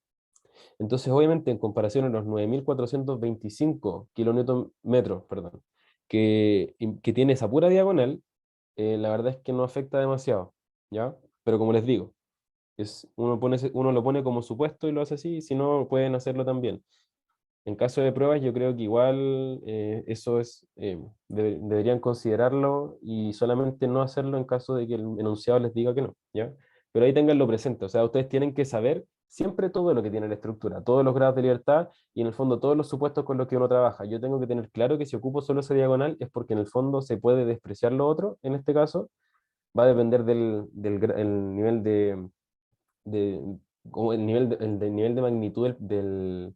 Entonces, obviamente, en comparación a los 9425 kilonewton metros, perdón, que tiene esa pura diagonal, la verdad es que no afecta demasiado, ¿ya? Pero como les digo, uno lo pone como supuesto y lo hace así, si no, pueden hacerlo también. En caso de pruebas, yo creo que igual eso deberían considerarlo y solamente no hacerlo en caso de que el enunciado les diga que no, ¿ya? Pero ahí tenganlo presente, o sea, ustedes tienen que saber siempre todo lo que tiene la estructura, todos los grados de libertad y en el fondo todos los supuestos con los que uno trabaja. Yo tengo que tener claro que si ocupo solo esa diagonal es porque en el fondo se puede despreciar lo otro, en este caso, va a depender el nivel como del nivel de magnitud del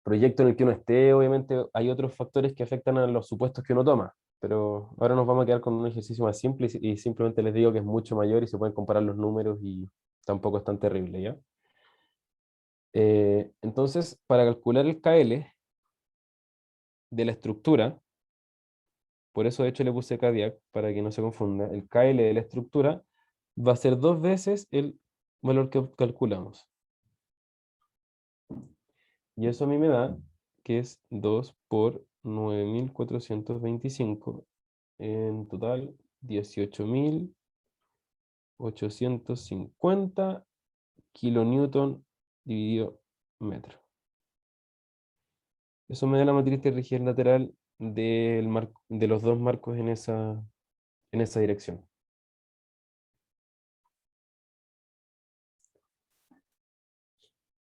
proyecto en el que uno esté. Obviamente hay otros factores que afectan a los supuestos que uno toma, pero ahora nos vamos a quedar con un ejercicio más simple y simplemente les digo que es mucho mayor y se pueden comparar los números y tampoco es tan terrible, ¿ya? Entonces, para calcular el KL de la estructura, por eso de hecho le puse Kadiak para que no se confunda, el KL de la estructura va a ser 2 veces el valor que calculamos. Y eso a mí me da que es 2 por 9425, en total 18.850 kilonewton dividido metro. Eso me da la matriz de rigidez lateral de los dos marcos en esa dirección.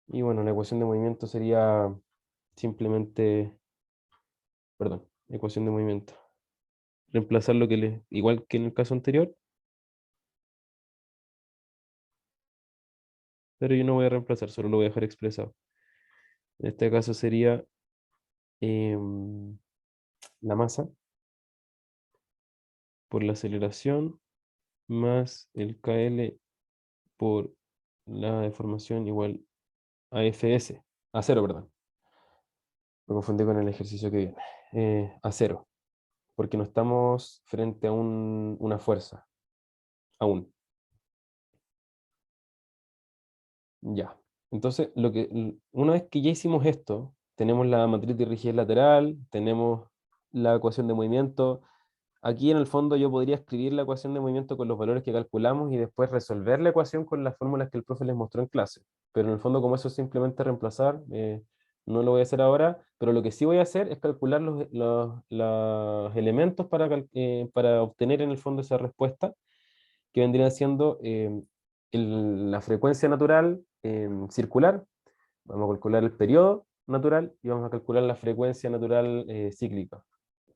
Y bueno, la ecuación de movimiento sería simplemente, perdón, ecuación de movimiento. Reemplazar igual que en el caso anterior, pero yo no voy a reemplazar, solo lo voy a dejar expresado. En este caso sería la masa por la aceleración más el KL por la deformación igual a FS, a cero, perdón. Me confundí con el ejercicio que viene. A cero, porque no estamos frente a una fuerza, aún. Ya. Entonces, una vez que ya hicimos esto, tenemos la matriz de rigidez lateral, tenemos la ecuación de movimiento. Aquí en el fondo yo podría escribir la ecuación de movimiento con los valores que calculamos y después resolver la ecuación con las fórmulas que el profe les mostró en clase. Pero en el fondo como eso es simplemente reemplazar, no lo voy a hacer ahora, pero lo que sí voy a hacer es calcular los elementos para obtener en el fondo esa respuesta, que vendría siendo la frecuencia natural circular, vamos a calcular el periodo natural y vamos a calcular la frecuencia natural cíclica.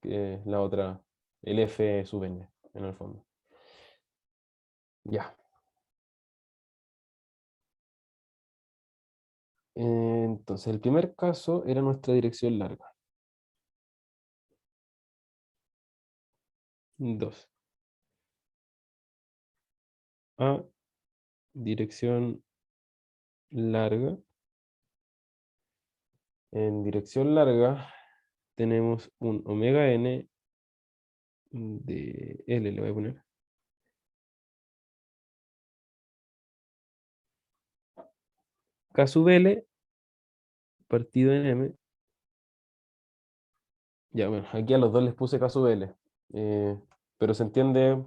que es la otra, el F sub n, en el fondo. Ya. Entonces, el primer caso era nuestra dirección larga. 2. A, dirección larga. En dirección larga tenemos un omega n de L, le voy a poner. K sub L partido en M. Ya, bueno, aquí a los dos les puse K sub L. Pero se entiende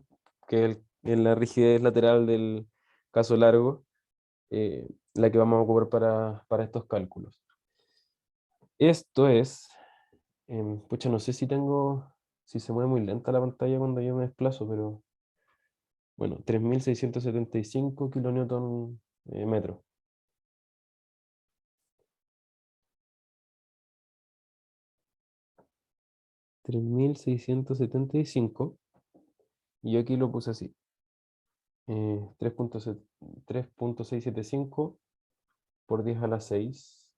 que en la rigidez lateral del caso largo, la que vamos a ocupar para estos cálculos. Esto es, pucha, no sé si se mueve muy lenta la pantalla cuando yo me desplazo, pero bueno, 3675 kilonewton metro. Tres mil seiscientos setenta y cinco, y yo aquí lo puse así. 3.675 por 10 a la 6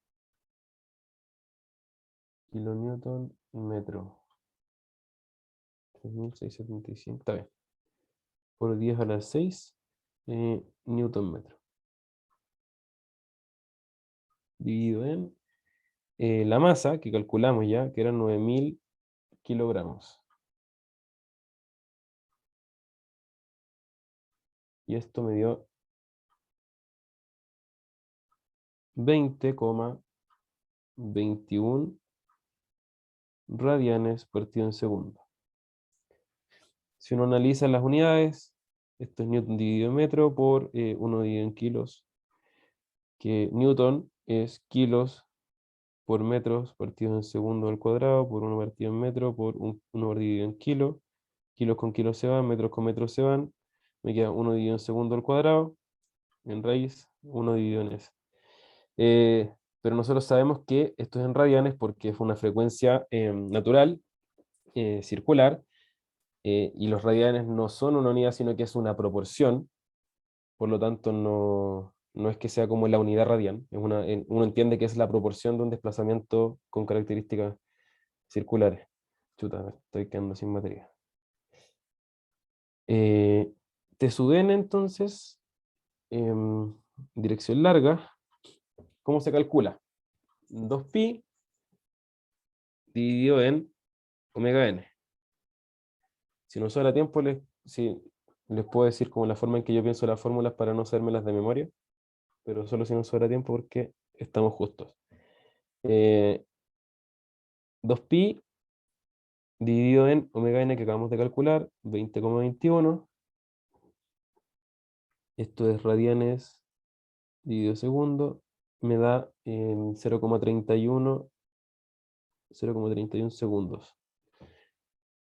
kilonewton metro. 3675, está bien. Por 10 a la 6 newton metro. Dividido en la masa que calculamos ya, que eran 9000 kilogramos. Y esto me dio 20,21 radianes partido en segundo. Si uno analiza las unidades, esto es newton dividido en metro por 1 dividido en kilos, que newton es kilos por metros partido en segundo al cuadrado, por 1 partido en metro, por 1 dividido en kilo. Kilos con kilos se van, metros con metros se van. Me queda 1 dividido en segundo al cuadrado, en raíz, 1 dividido en s. Pero nosotros sabemos que esto es en radianes porque es una frecuencia natural, circular, y los radianes no son una unidad, sino que es una proporción. Por lo tanto, no es que sea como la unidad radian, uno entiende que es la proporción de un desplazamiento con características circulares. Chuta, me estoy quedando sin batería. T sub n, entonces, dirección larga, ¿cómo se calcula? 2pi dividido en omega n. Si no sobra tiempo, les puedo decir como la forma en que yo pienso las fórmulas para no las de memoria, pero solo si nos sobra tiempo porque estamos justos. 2pi dividido en omega n que acabamos de calcular, 20,21. Esto es radianes dividido segundo, me da 0,31 segundos.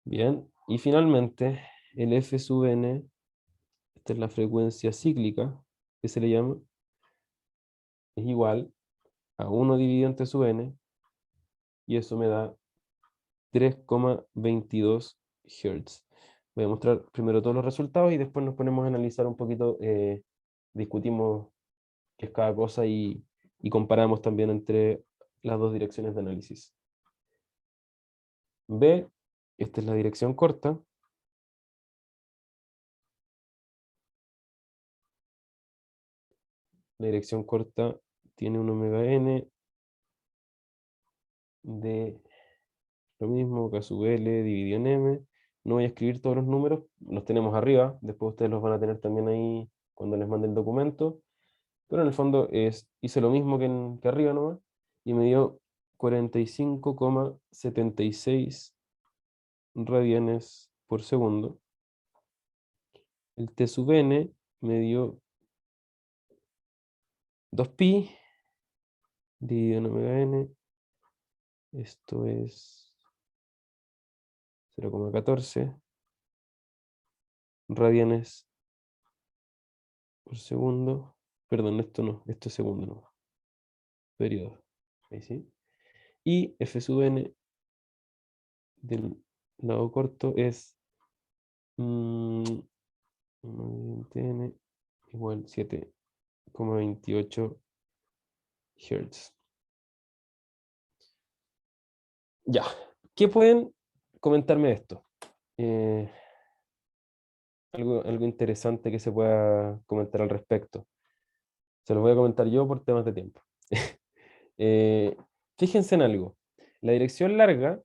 Bien, y finalmente el F sub n, esta es la frecuencia cíclica, que se le llama, es igual a 1 dividido entre sub n, y eso me da 3,22 Hz. Voy a mostrar primero todos los resultados y después nos ponemos a analizar un poquito, discutimos qué es cada cosa y comparamos también entre las dos direcciones de análisis. B, esta es la dirección corta. La dirección corta tiene un omega n de lo mismo, K sub L dividido en M. No voy a escribir todos los números, los tenemos arriba, después ustedes los van a tener también ahí cuando les mande el documento. Pero en el fondo hice lo mismo que arriba nomás, y me dio 45,76 radianes por segundo. El T sub n me dio 2pi dividido en omega n. Esto es 0,14 radianes por segundo. Perdón, esto no, esto es segundo no. Periodo. Ahí sí. Y F sub n del lado corto es TN igual 7,28 Hz. Ya, ¿qué pueden comentarme de esto? Algo interesante que se pueda comentar al respecto. Se los voy a comentar yo por temas de tiempo. Eh, Fíjense en algo. La dirección larga,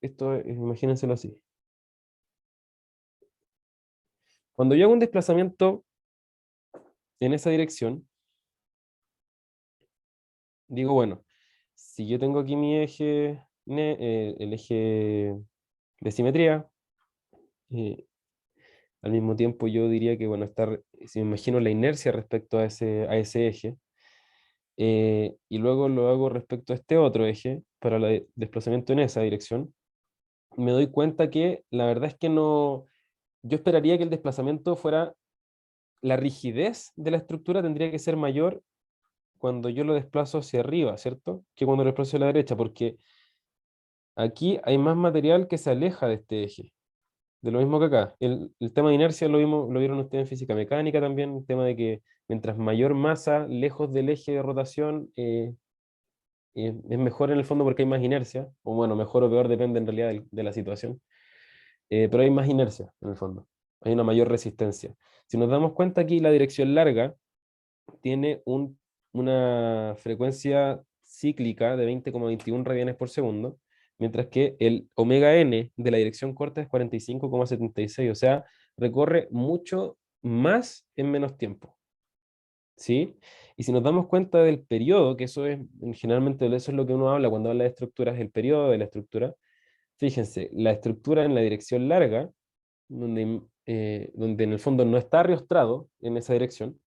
imagínenselo así. Cuando yo hago un desplazamiento en esa dirección, digo, bueno, si yo tengo aquí mi eje, el eje de simetría, eh, al mismo tiempo yo diría que, bueno, si me imagino la inercia respecto a ese eje, y luego lo hago respecto a este otro eje para el desplazamiento en esa dirección, me doy cuenta que la verdad es que no, yo esperaría que el desplazamiento fuera, la rigidez de la estructura tendría que ser mayor cuando yo lo desplazo hacia arriba, ¿cierto? Que cuando lo desplazo a la derecha, porque aquí hay más material que se aleja de este eje. De lo mismo que acá. El tema de inercia lo vieron ustedes en física mecánica también, el tema de que mientras mayor masa lejos del eje de rotación, es mejor en el fondo porque hay más inercia, o bueno, mejor o peor depende en realidad de la situación, pero hay más inercia en el fondo, hay una mayor resistencia. Si nos damos cuenta aquí, la dirección larga tiene una frecuencia cíclica de 20,21 radianes por segundo, mientras que el omega n de la dirección corta es 45,76, o sea, recorre mucho más en menos tiempo. ¿Sí? Y si nos damos cuenta del periodo, que eso es generalmente eso es lo que uno habla cuando habla de estructuras, el periodo de la estructura, fíjense, la estructura en la dirección larga, donde en el fondo no está arrostrado en esa dirección,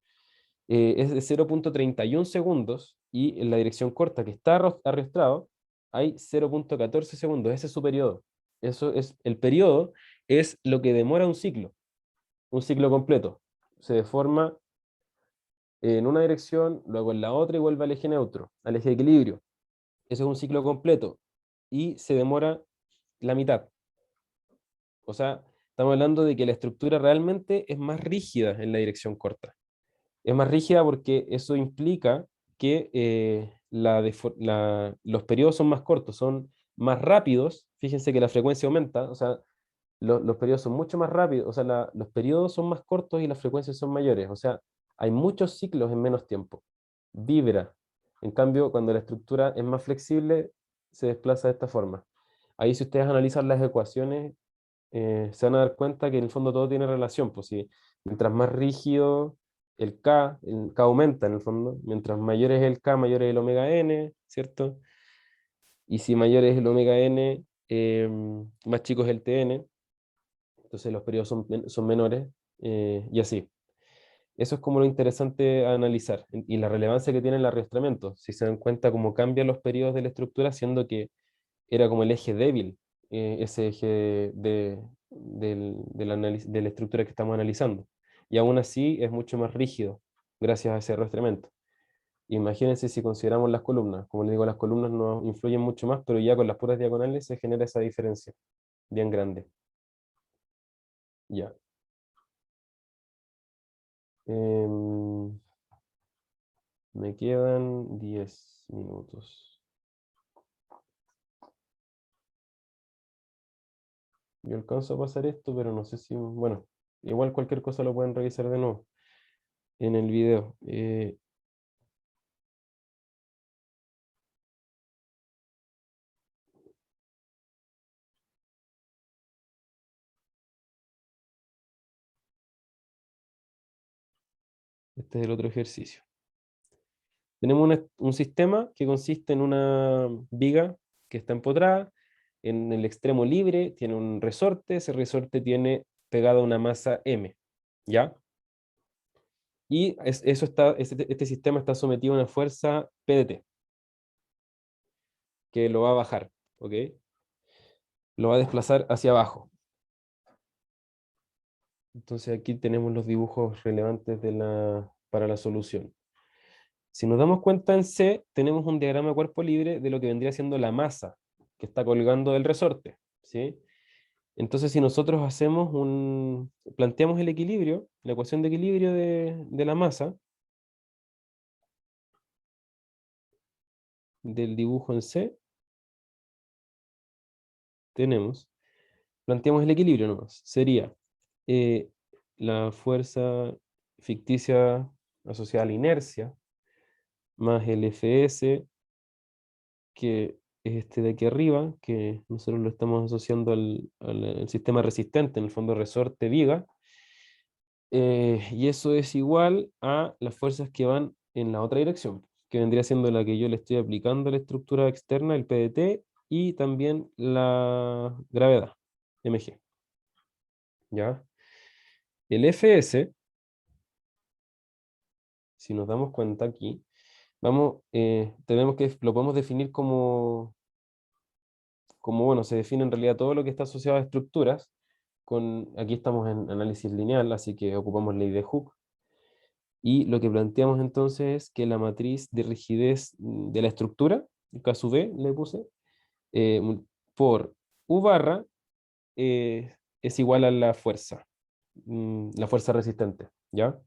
es de 0,31 segundos, y en la dirección corta que está arrastrado hay 0,14 segundos. Ese es su periodo. El periodo es lo que demora un ciclo completo. Se deforma en una dirección, luego en la otra y vuelve al eje neutro, al eje de equilibrio. Eso es un ciclo completo y se demora la mitad. O sea, estamos hablando de que la estructura realmente es más rígida en la dirección corta. Es más rígida porque eso implica que los periodos son más cortos, son más rápidos. Fíjense que la frecuencia aumenta, o sea, los periodos son mucho más rápidos, o sea, los periodos son más cortos y las frecuencias son mayores, o sea, hay muchos ciclos en menos tiempo. Vibra. En cambio, cuando la estructura es más flexible, se desplaza de esta forma. Ahí, si ustedes analizan las ecuaciones, se van a dar cuenta que en el fondo todo tiene relación. Pues si mientras más rígido el K aumenta en el fondo, mientras mayor es el K, mayor es el omega n, ¿cierto? Y si mayor es el omega n, más chico es el Tn, entonces los periodos son menores, y así. Eso es como lo interesante a analizar, y la relevancia que tiene el arrastramiento. Si se dan cuenta cómo cambian los periodos de la estructura, siendo que era como el eje débil, ese eje de la estructura que estamos analizando. Y aún así es mucho más rígido gracias a ese arrastramiento. Imagínense si consideramos las columnas. Como les digo, las columnas no influyen mucho más, pero ya con las puras diagonales se genera esa diferencia bien grande. Ya. Em, Me quedan 10 minutos. Yo alcanzo a pasar esto, pero no sé si, bueno, igual cualquier cosa lo pueden revisar de nuevo en el video. Este es el otro ejercicio. Tenemos un sistema que consiste en una viga que está empotrada. En el extremo libre tiene un resorte. Ese resorte tiene pegada una masa M. ¿Ya? Y este sistema está sometido a una fuerza PDT, que lo va a bajar. ¿Ok? Lo va a desplazar hacia abajo. Entonces aquí tenemos los dibujos relevantes para la solución. Si nos damos cuenta en C, tenemos un diagrama de cuerpo libre de lo que vendría siendo la masa que está colgando del resorte, ¿sí? Entonces, si nosotros planteamos el equilibrio, la ecuación de equilibrio de la masa, del dibujo en C, planteamos el equilibrio nomás. Sería eh, la fuerza ficticia asociada a la inercia, más el Fs, que es este de aquí arriba, que nosotros lo estamos asociando al sistema resistente, en el fondo resorte viga, y eso es igual a las fuerzas que van en la otra dirección, que vendría siendo la que yo le estoy aplicando a la estructura externa, el PDT, y también la gravedad, mg. ¿Ya? El Fs, si nos damos cuenta aquí, tenemos que, lo podemos definir bueno, se define en realidad todo lo que está asociado a estructuras, aquí estamos en análisis lineal, así que ocupamos ley de Hooke, y lo que planteamos entonces es que la matriz de rigidez de la estructura, K sub B le puse, por U barra es igual a la fuerza resistente, ¿ya?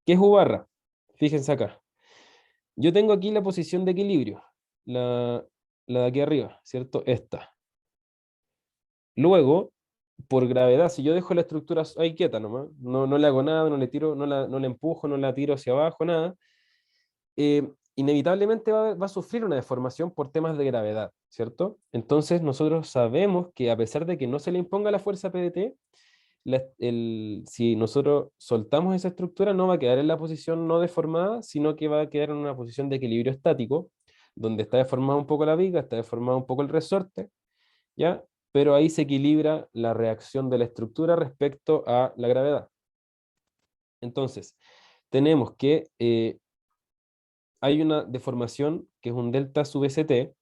¿Qué es U barra? Fíjense acá. Yo tengo aquí la posición de equilibrio, la, la de aquí arriba, ¿cierto? Esta. Luego, por gravedad, si yo dejo la estructura ahí quieta nomás, no le hago nada, no le tiro, no la empujo, no la tiro hacia abajo, nada, inevitablemente va a sufrir una deformación por temas de gravedad, ¿cierto? Entonces nosotros sabemos que a pesar de que no se le imponga la fuerza PDT, si nosotros soltamos esa estructura no va a quedar en la posición no deformada, sino que va a quedar en una posición de equilibrio estático, donde está deformada un poco la viga, está deformado un poco el resorte, ¿ya? Pero ahí se equilibra la reacción de la estructura respecto a la gravedad. Entonces, tenemos que hay una deformación que es un delta sub st,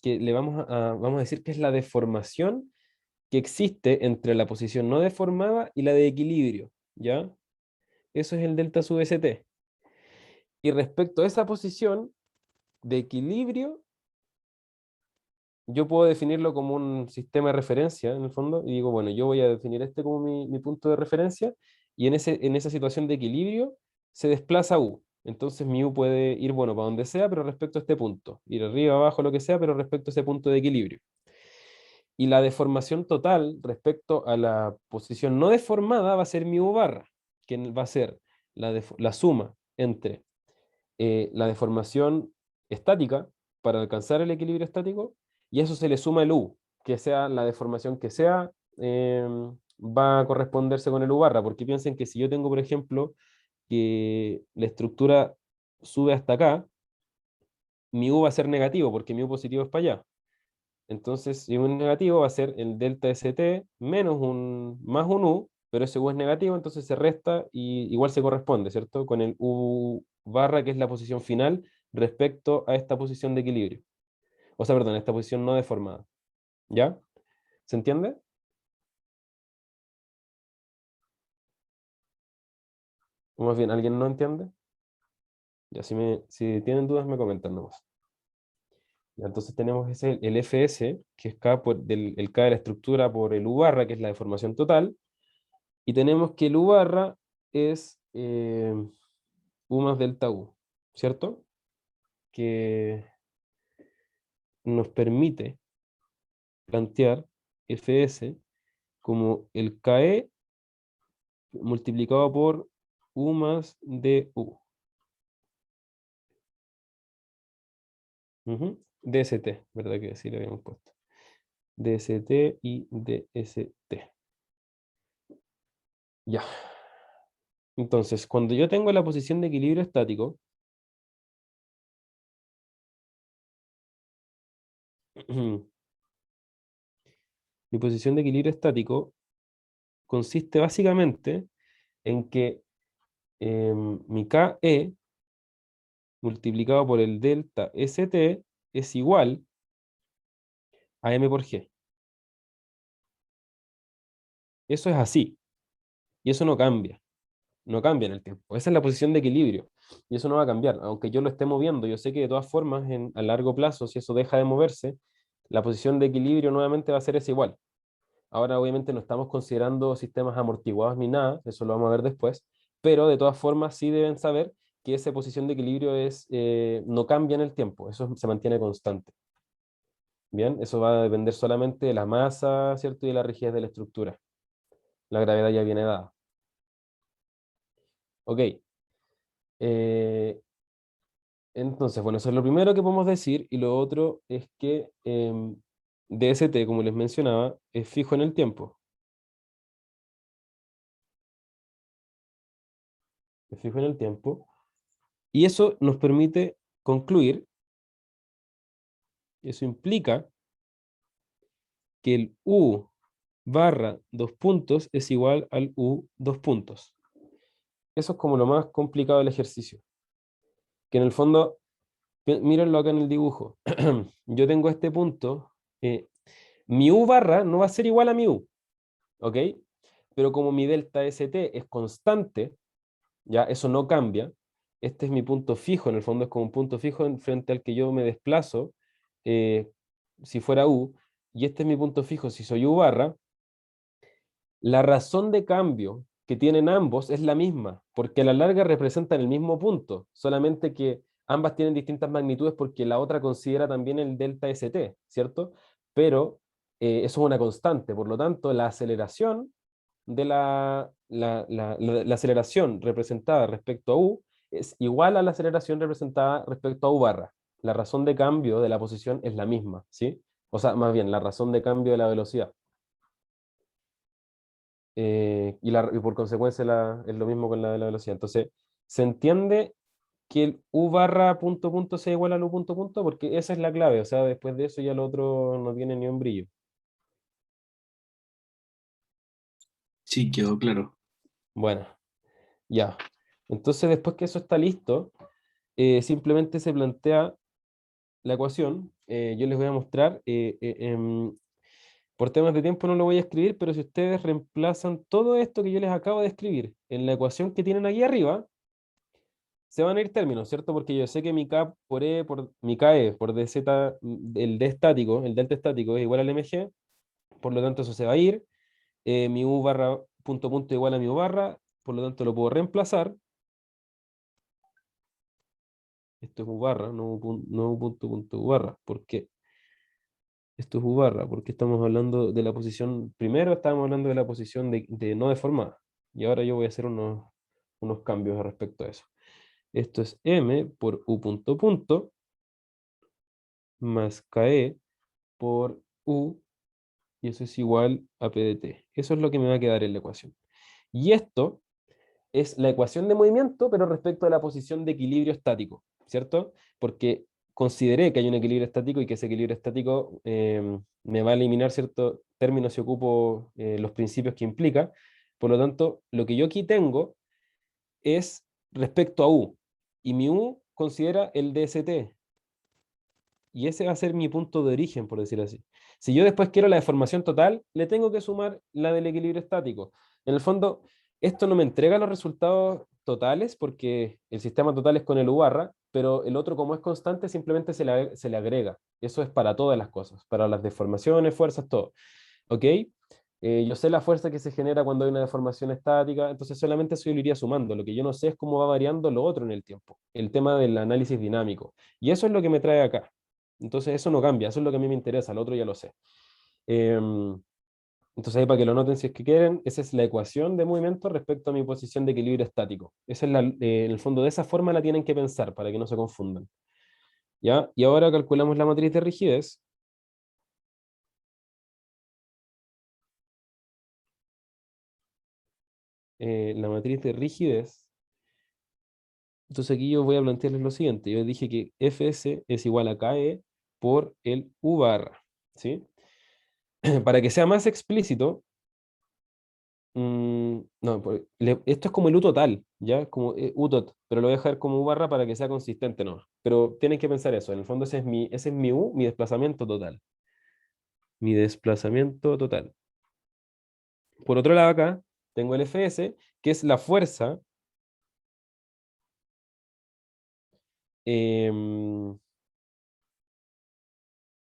que vamos a decir que es la deformación que existe entre la posición no deformada y la de equilibrio, ¿ya? Eso es el delta sub st. Y respecto a esa posición de equilibrio, yo puedo definirlo como un sistema de referencia, en el fondo, y digo, bueno, yo voy a definir este como mi punto de referencia, y en esa situación de equilibrio se desplaza U. Entonces mi U puede ir, bueno, para donde sea, pero respecto a este punto. Ir arriba, abajo, lo que sea, pero respecto a ese punto de equilibrio. Y la deformación total respecto a la posición no deformada va a ser mi U barra, que va a ser la suma entre la deformación estática para alcanzar el equilibrio estático, y eso se le suma el U, que sea la deformación que sea, va a corresponderse con el U barra, porque piensen que si yo tengo, por ejemplo, que la estructura sube hasta acá, mi U va a ser negativo, porque mi U positivo es para allá. Entonces, si U es negativo, va a ser el delta ST más un U, pero ese U es negativo, entonces se resta y igual se corresponde, ¿cierto? Con el U barra, que es la posición final, respecto a esta posición de equilibrio. O sea, perdón, esta posición no deformada. ¿Ya? ¿Se entiende? O más bien, ¿alguien no entiende? Ya, si tienen dudas, me comentan nomás. Ya, entonces tenemos el Fs, que es K el K de la estructura por el U barra, que es la deformación total. Y tenemos que el U barra es U más delta U, ¿cierto? Que nos permite plantear Fs como el KE multiplicado por U más DU. DST, ¿verdad que sí le habíamos puesto? DST y DST. Ya. Entonces, cuando yo tengo la posición de equilibrio estático, mi posición de equilibrio estático consiste básicamente en que mi KE multiplicado por el delta ST es igual a M por G. Eso es así. Y eso no cambia. No cambia en el tiempo. Esa es la posición de equilibrio. Y eso no va a cambiar, aunque yo lo esté moviendo. Yo sé que de todas formas, a largo plazo, si eso deja de moverse, la posición de equilibrio nuevamente va a ser esa igual. Ahora, obviamente, no estamos considerando sistemas amortiguados ni nada, eso lo vamos a ver después, pero de todas formas sí deben saber que esa posición de equilibrio no cambia en el tiempo, eso se mantiene constante. Bien, eso va a depender solamente de la masa, ¿cierto? Y de la rigidez de la estructura. La gravedad ya viene dada. Ok. Entonces, bueno, eso es lo primero que podemos decir, y lo otro es que DST, como les mencionaba, es fijo en el tiempo. Es fijo en el tiempo. Y eso nos permite concluir, eso implica que el U barra 2 puntos es igual al U 2 puntos. Eso es como lo más complicado del ejercicio. Que en el fondo, mírenlo acá en el dibujo. Yo tengo este punto, mi U barra no va a ser igual a mi U, ¿ok? Pero como mi delta ST es constante, ya eso no cambia, este es mi punto fijo, en el fondo es como un punto fijo frente al que yo me desplazo, eh, si fuera U, y este es mi punto fijo si soy U barra, la razón de cambio que tienen ambos es la misma, porque a la larga representan el mismo punto, solamente que ambas tienen distintas magnitudes porque la otra considera también el delta ST, ¿cierto? Pero eso es una constante, por lo tanto, la aceleración de la aceleración representada respecto a U es igual a la aceleración representada respecto a U barra. La razón de cambio de la posición es la misma, ¿sí? O sea, más bien, la razón de cambio de la velocidad. Y por consecuencia es lo mismo con la de la velocidad. Entonces, ¿se entiende que el U barra punto punto sea igual al U punto punto? Porque esa es la clave, o sea, después de eso ya lo otro no tiene ni un brillo. Sí, quedó claro. Bueno, ya. Entonces, después que eso está listo, simplemente se plantea la ecuación. Yo les voy a mostrar. Por temas de tiempo no lo voy a escribir, pero si ustedes reemplazan todo esto que yo les acabo de escribir en la ecuación que tienen aquí arriba, se van a ir términos, ¿cierto? Porque yo sé que mi K por E, por mi KE, por DZ, el D estático, el delta estático es igual al MG, por lo tanto eso se va a ir. Mi U barra punto punto igual a mi U barra, por lo tanto lo puedo reemplazar. Esto es U barra, no U punto punto U barra. ¿Por qué? Esto es U barra, porque estamos hablando de la posición, primero estábamos hablando de la posición de no deformada, y ahora yo voy a hacer unos cambios respecto a eso. Esto es M por U punto punto más KE por U, y eso es igual a P de T. Eso es lo que me va a quedar en la ecuación. Y esto es la ecuación de movimiento, pero respecto a la posición de equilibrio estático, ¿cierto? Porque consideré que hay un equilibrio estático y que ese equilibrio estático me va a eliminar ciertos términos si ocupo los principios que implica. Por lo tanto, lo que yo aquí tengo es respecto a U, y mi U considera el DST, y ese va a ser mi punto de origen, por decir así. Si yo después quiero la deformación total, le tengo que sumar la del equilibrio estático. En el fondo, esto no me entrega los resultados totales, porque el sistema total es con el U barra, pero el otro, como es constante, simplemente se le agrega. Eso es para todas las cosas, para las deformaciones, fuerzas, todo. ¿Ok? Yo sé la fuerza que se genera cuando hay una deformación estática, entonces solamente eso yo lo iría sumando. Lo que yo no sé es cómo va variando lo otro en el tiempo, el tema del análisis dinámico. Y eso es lo que me trae acá. Entonces eso no cambia, eso es lo que a mí me interesa, lo otro ya lo sé. Em, entonces ahí para que lo noten si es que quieren, esa es la ecuación de movimiento respecto a mi posición de equilibrio estático. Esa es en el fondo de esa forma la tienen que pensar para que no se confundan. ¿Ya? Y ahora calculamos la matriz de rigidez. La matriz de rigidez. Entonces aquí yo voy a plantearles lo siguiente. Yo dije que Fs es igual a Ke por el U barra, ¿sí? Para que sea más explícito, no, esto es como el U total, ¿ya? Como U tot, pero lo voy a dejar como U barra para que sea consistente, ¿no? Pero tienen que pensar eso, en el fondo ese es mi U, mi desplazamiento total. Mi desplazamiento total. Por otro lado acá, tengo el Fs, que es la fuerza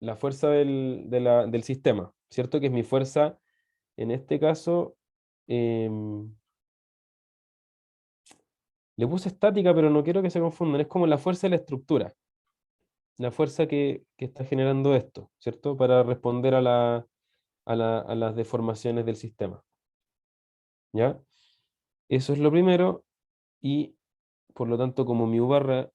la fuerza del sistema, ¿cierto? Que es mi fuerza, en este caso, le puse estática, pero no quiero que se confundan, es como la fuerza de la estructura, la fuerza que está generando esto, ¿cierto? Para responder a las deformaciones del sistema, ¿ya? Eso es lo primero, y por lo tanto, como mi U barra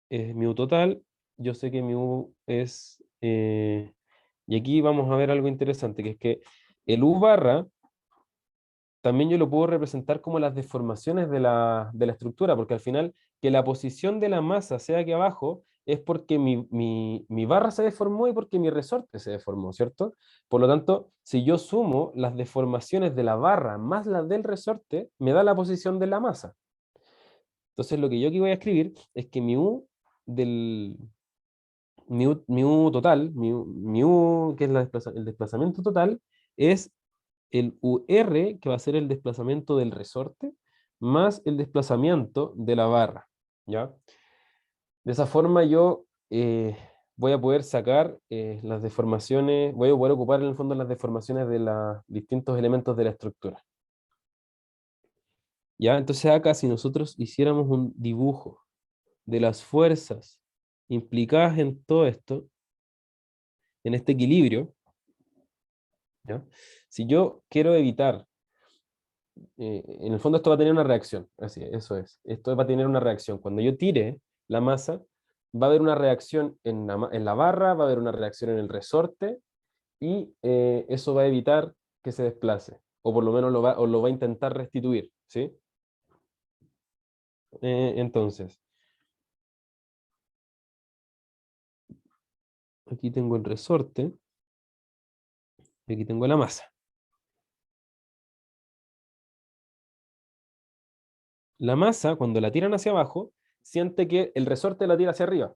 es mi U total, yo sé que mi U es... y aquí vamos a ver algo interesante, que es que el U barra también yo lo puedo representar como las deformaciones de la estructura, porque al final que la posición de la masa sea aquí abajo es porque mi barra se deformó y porque mi resorte se deformó, ¿cierto? Por lo tanto, si yo sumo las deformaciones de la barra más las del resorte, me da la posición de la masa. Entonces lo que yo aquí voy a escribir es que del, mi U total, mi U, que es el desplazamiento total, es el UR, que va a ser el desplazamiento del resorte, más el desplazamiento de la barra, ¿ya? De esa forma yo voy a poder sacar las deformaciones, voy a poder ocupar en el fondo las deformaciones de los distintos elementos de la estructura. ¿Ya? Entonces acá si nosotros hiciéramos un dibujo de las fuerzas implicadas en todo esto, en este equilibrio, ¿ya? Si yo quiero evitar, en el fondo esto va a tener una reacción, así, eso es, esto va a tener una reacción. Cuando yo tire la masa, va a haber una reacción en la barra, va a haber una reacción en el resorte, y eso va a evitar que se desplace, o por lo menos lo va a intentar restituir, ¿sí? Entonces, aquí tengo el resorte, y aquí tengo la masa. La masa, cuando la tiran hacia abajo, siente que el resorte la tira hacia arriba,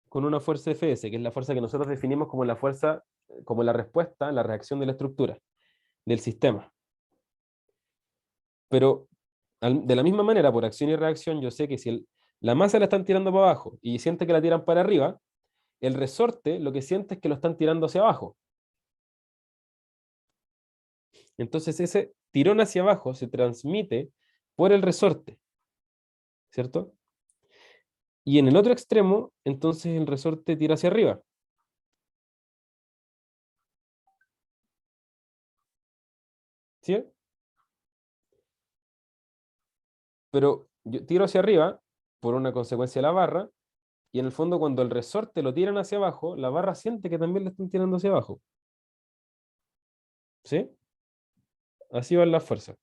con una fuerza Fs, que es la fuerza que nosotros definimos como la fuerza, como la respuesta, la reacción de la estructura, del sistema. Pero de la misma manera, por acción y reacción, yo sé que si la masa la están tirando para abajo y siente que la tiran para arriba, el resorte lo que siente es que lo están tirando hacia abajo. Entonces ese tirón hacia abajo se transmite por el resorte, ¿cierto? Y en el otro extremo, entonces el resorte tira hacia arriba. ¿Sí? Pero yo tiro hacia arriba por una consecuencia de la barra, y en el fondo cuando el resorte lo tiran hacia abajo, la barra siente que también le están tirando hacia abajo. ¿Sí? Así van las fuerzas.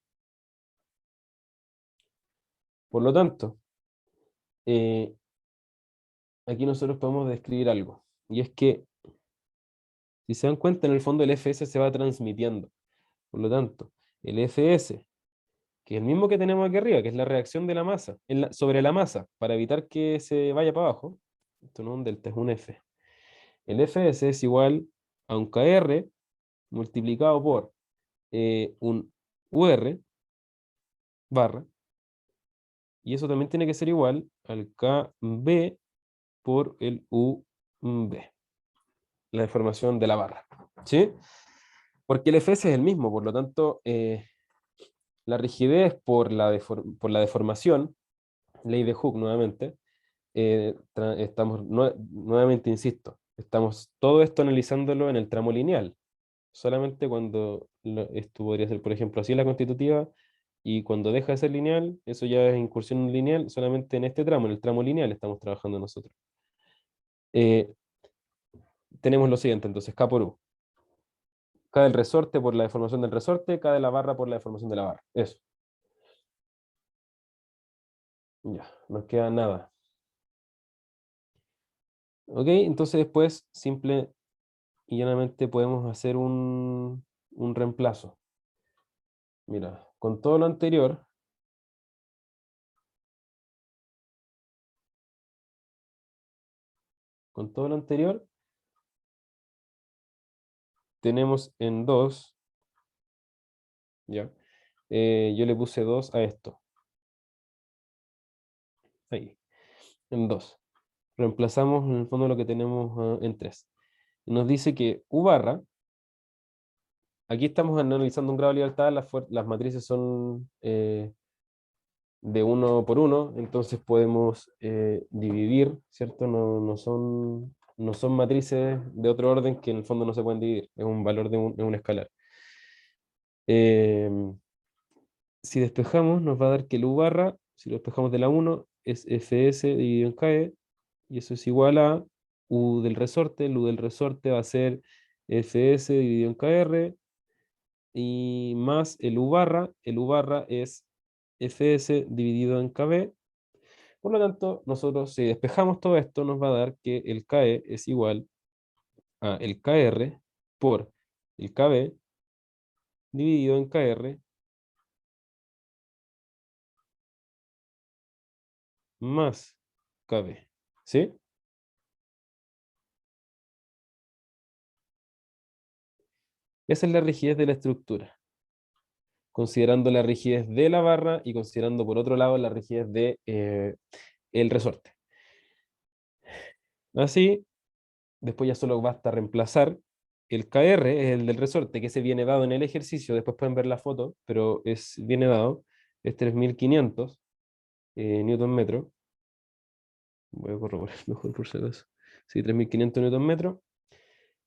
Por lo tanto, eh, aquí nosotros podemos describir algo. Y es que, si se dan cuenta, en el fondo el Fs se va transmitiendo. Por lo tanto, el Fs, que es el mismo que tenemos aquí arriba, que es la reacción de la masa sobre la masa, para evitar que se vaya para abajo. Esto no es un delta, es un F. El Fs es igual a un Kr multiplicado por un UR barra, y eso también tiene que ser igual al KB por el UB, la deformación de la barra. ¿Sí? Porque el Fs es el mismo, por lo tanto, la rigidez por la deformación, ley de Hooke nuevamente, estamos, nuevamente insisto, estamos todo esto analizándolo en el tramo lineal. Solamente cuando esto podría ser, por ejemplo, así la constitutiva, y cuando deja de ser lineal, eso ya es incursión lineal, solamente en este tramo, en el tramo lineal estamos trabajando nosotros. Tenemos lo siguiente, entonces, K por U. K del resorte por la deformación del resorte, K de la barra por la deformación de la barra. Eso. Ya, no queda nada. Ok, entonces después, simple y llanamente podemos hacer un reemplazo. Mira, con todo lo anterior, tenemos en 2, ¿ya? Yo le puse 2 a esto. Ahí, en 2. reemplazamos en el fondo lo que tenemos en 3. Nos dice que U barra, aquí estamos analizando un grado de libertad, las matrices son de 1 por 1, entonces podemos dividir, ¿cierto? No son matrices de otro orden que en el fondo no se pueden dividir, es un valor de un escalar. Si despejamos, nos va a dar que el U barra, si lo despejamos de la 1, es Fs dividido en Ke, y eso es igual a U del resorte. El U del resorte va a ser Fs dividido en Kr, y más el U barra es Fs dividido en Kb. Por lo tanto, nosotros si despejamos todo esto, nos va a dar que el Ke es igual a el Kr por el Kb dividido en Kr más Kb. ¿Sí? Esa es la rigidez de la estructura, considerando la rigidez de la barra y considerando por otro lado la rigidez de el resorte. Así, después ya solo basta reemplazar el Kr, es el del resorte, que se viene dado en el ejercicio, después pueden ver la foto, pero viene dado, es 3500 newton metro. Voy a corroborar mejor por si acaso. Sí, 3500 newton metro.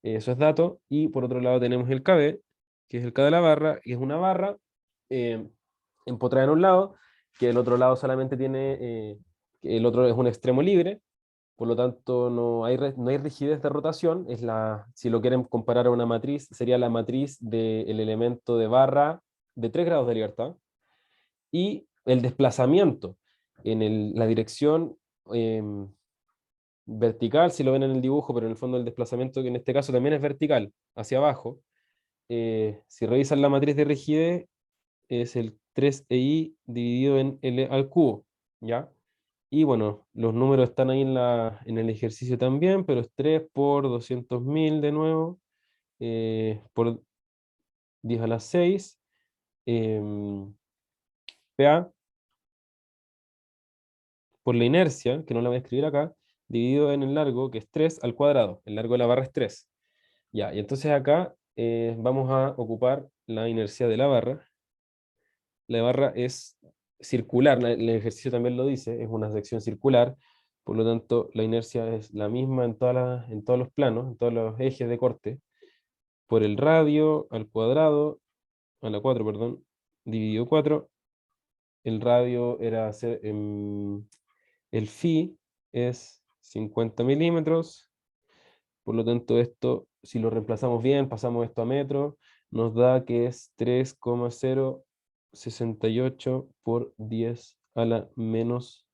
Eso es dato. Y por otro lado tenemos el KB, que es el K de la barra, y es una barra eh, empotrada en un lado, que el otro lado solamente tiene, que el otro es un extremo libre, por lo tanto no hay rigidez de rotación. Si lo quieren comparar a una matriz, sería la matriz del elemento de barra de 3 grados de libertad, y el desplazamiento en la dirección vertical, si lo ven en el dibujo, pero en el fondo el desplazamiento, que en este caso también es vertical, hacia abajo. Si revisan la matriz de rigidez, es el 3EI dividido en L al cubo, ¿ya? Y bueno, los números están ahí en el ejercicio también, pero es 3 por 200.000 de nuevo, por 10 a la 6, PA, por la inercia, que no la voy a escribir acá, dividido en el largo, que es 3 al cuadrado. El largo de la barra es 3. Ya, y entonces acá vamos a ocupar la inercia de la barra. La barra es circular, el ejercicio también lo dice, es una sección circular, por lo tanto la inercia es la misma en todos los planos, en todos los ejes de corte, por el radio al cuadrado, a la 4, perdón, dividido 4. El radio el phi es 50 milímetros. Por lo tanto, esto, si lo reemplazamos bien, pasamos esto a metros, nos da que es 3,068 por 10 a la menos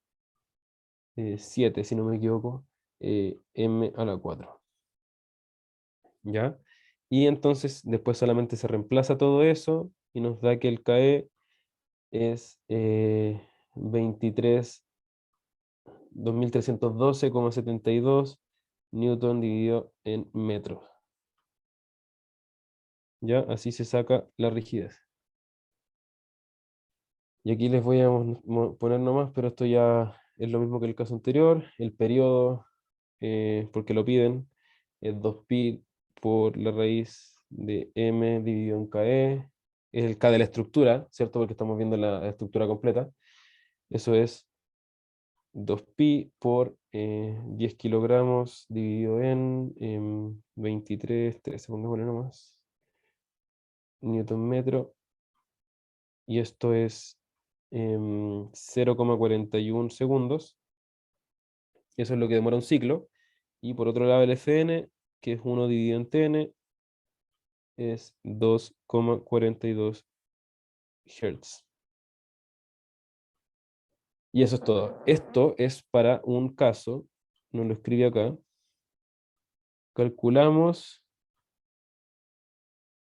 7, si no me equivoco, m a la 4. ¿Ya? Y entonces después solamente se reemplaza todo eso y nos da que el KE es 2312,72 newton dividido en metros. ¿Ya? Así se saca la rigidez. Y aquí les voy a poner nomás, pero esto ya es lo mismo que el caso anterior. El periodo, porque lo piden, es 2pi por la raíz de m dividido en ke. Es el k de la estructura, ¿cierto? Porque estamos viendo la estructura completa. Eso es 2pi por 10 kilogramos dividido en 23, 13, pongámosle nomás, newton metro. Y esto es 0,41 segundos. Eso es lo que demora un ciclo. Y por otro lado el Fn, que es 1 dividido en Tn, es 2,42 Hz. Y eso es todo. Esto es para un caso, no lo escribí acá. Calculamos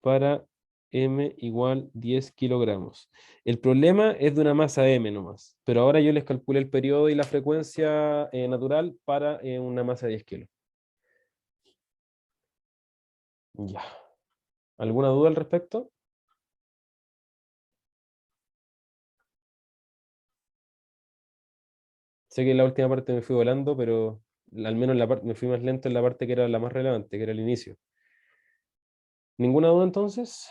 para m igual 10 kilogramos. El problema es de una masa m nomás, pero ahora yo les calculé el periodo y la frecuencia natural para una masa de 10 kilos. Ya. ¿Alguna duda al respecto? Sé que en la última parte me fui volando, pero al menos la parte, me fui más lento en la parte que era la más relevante, que era el inicio. ¿Ninguna duda entonces?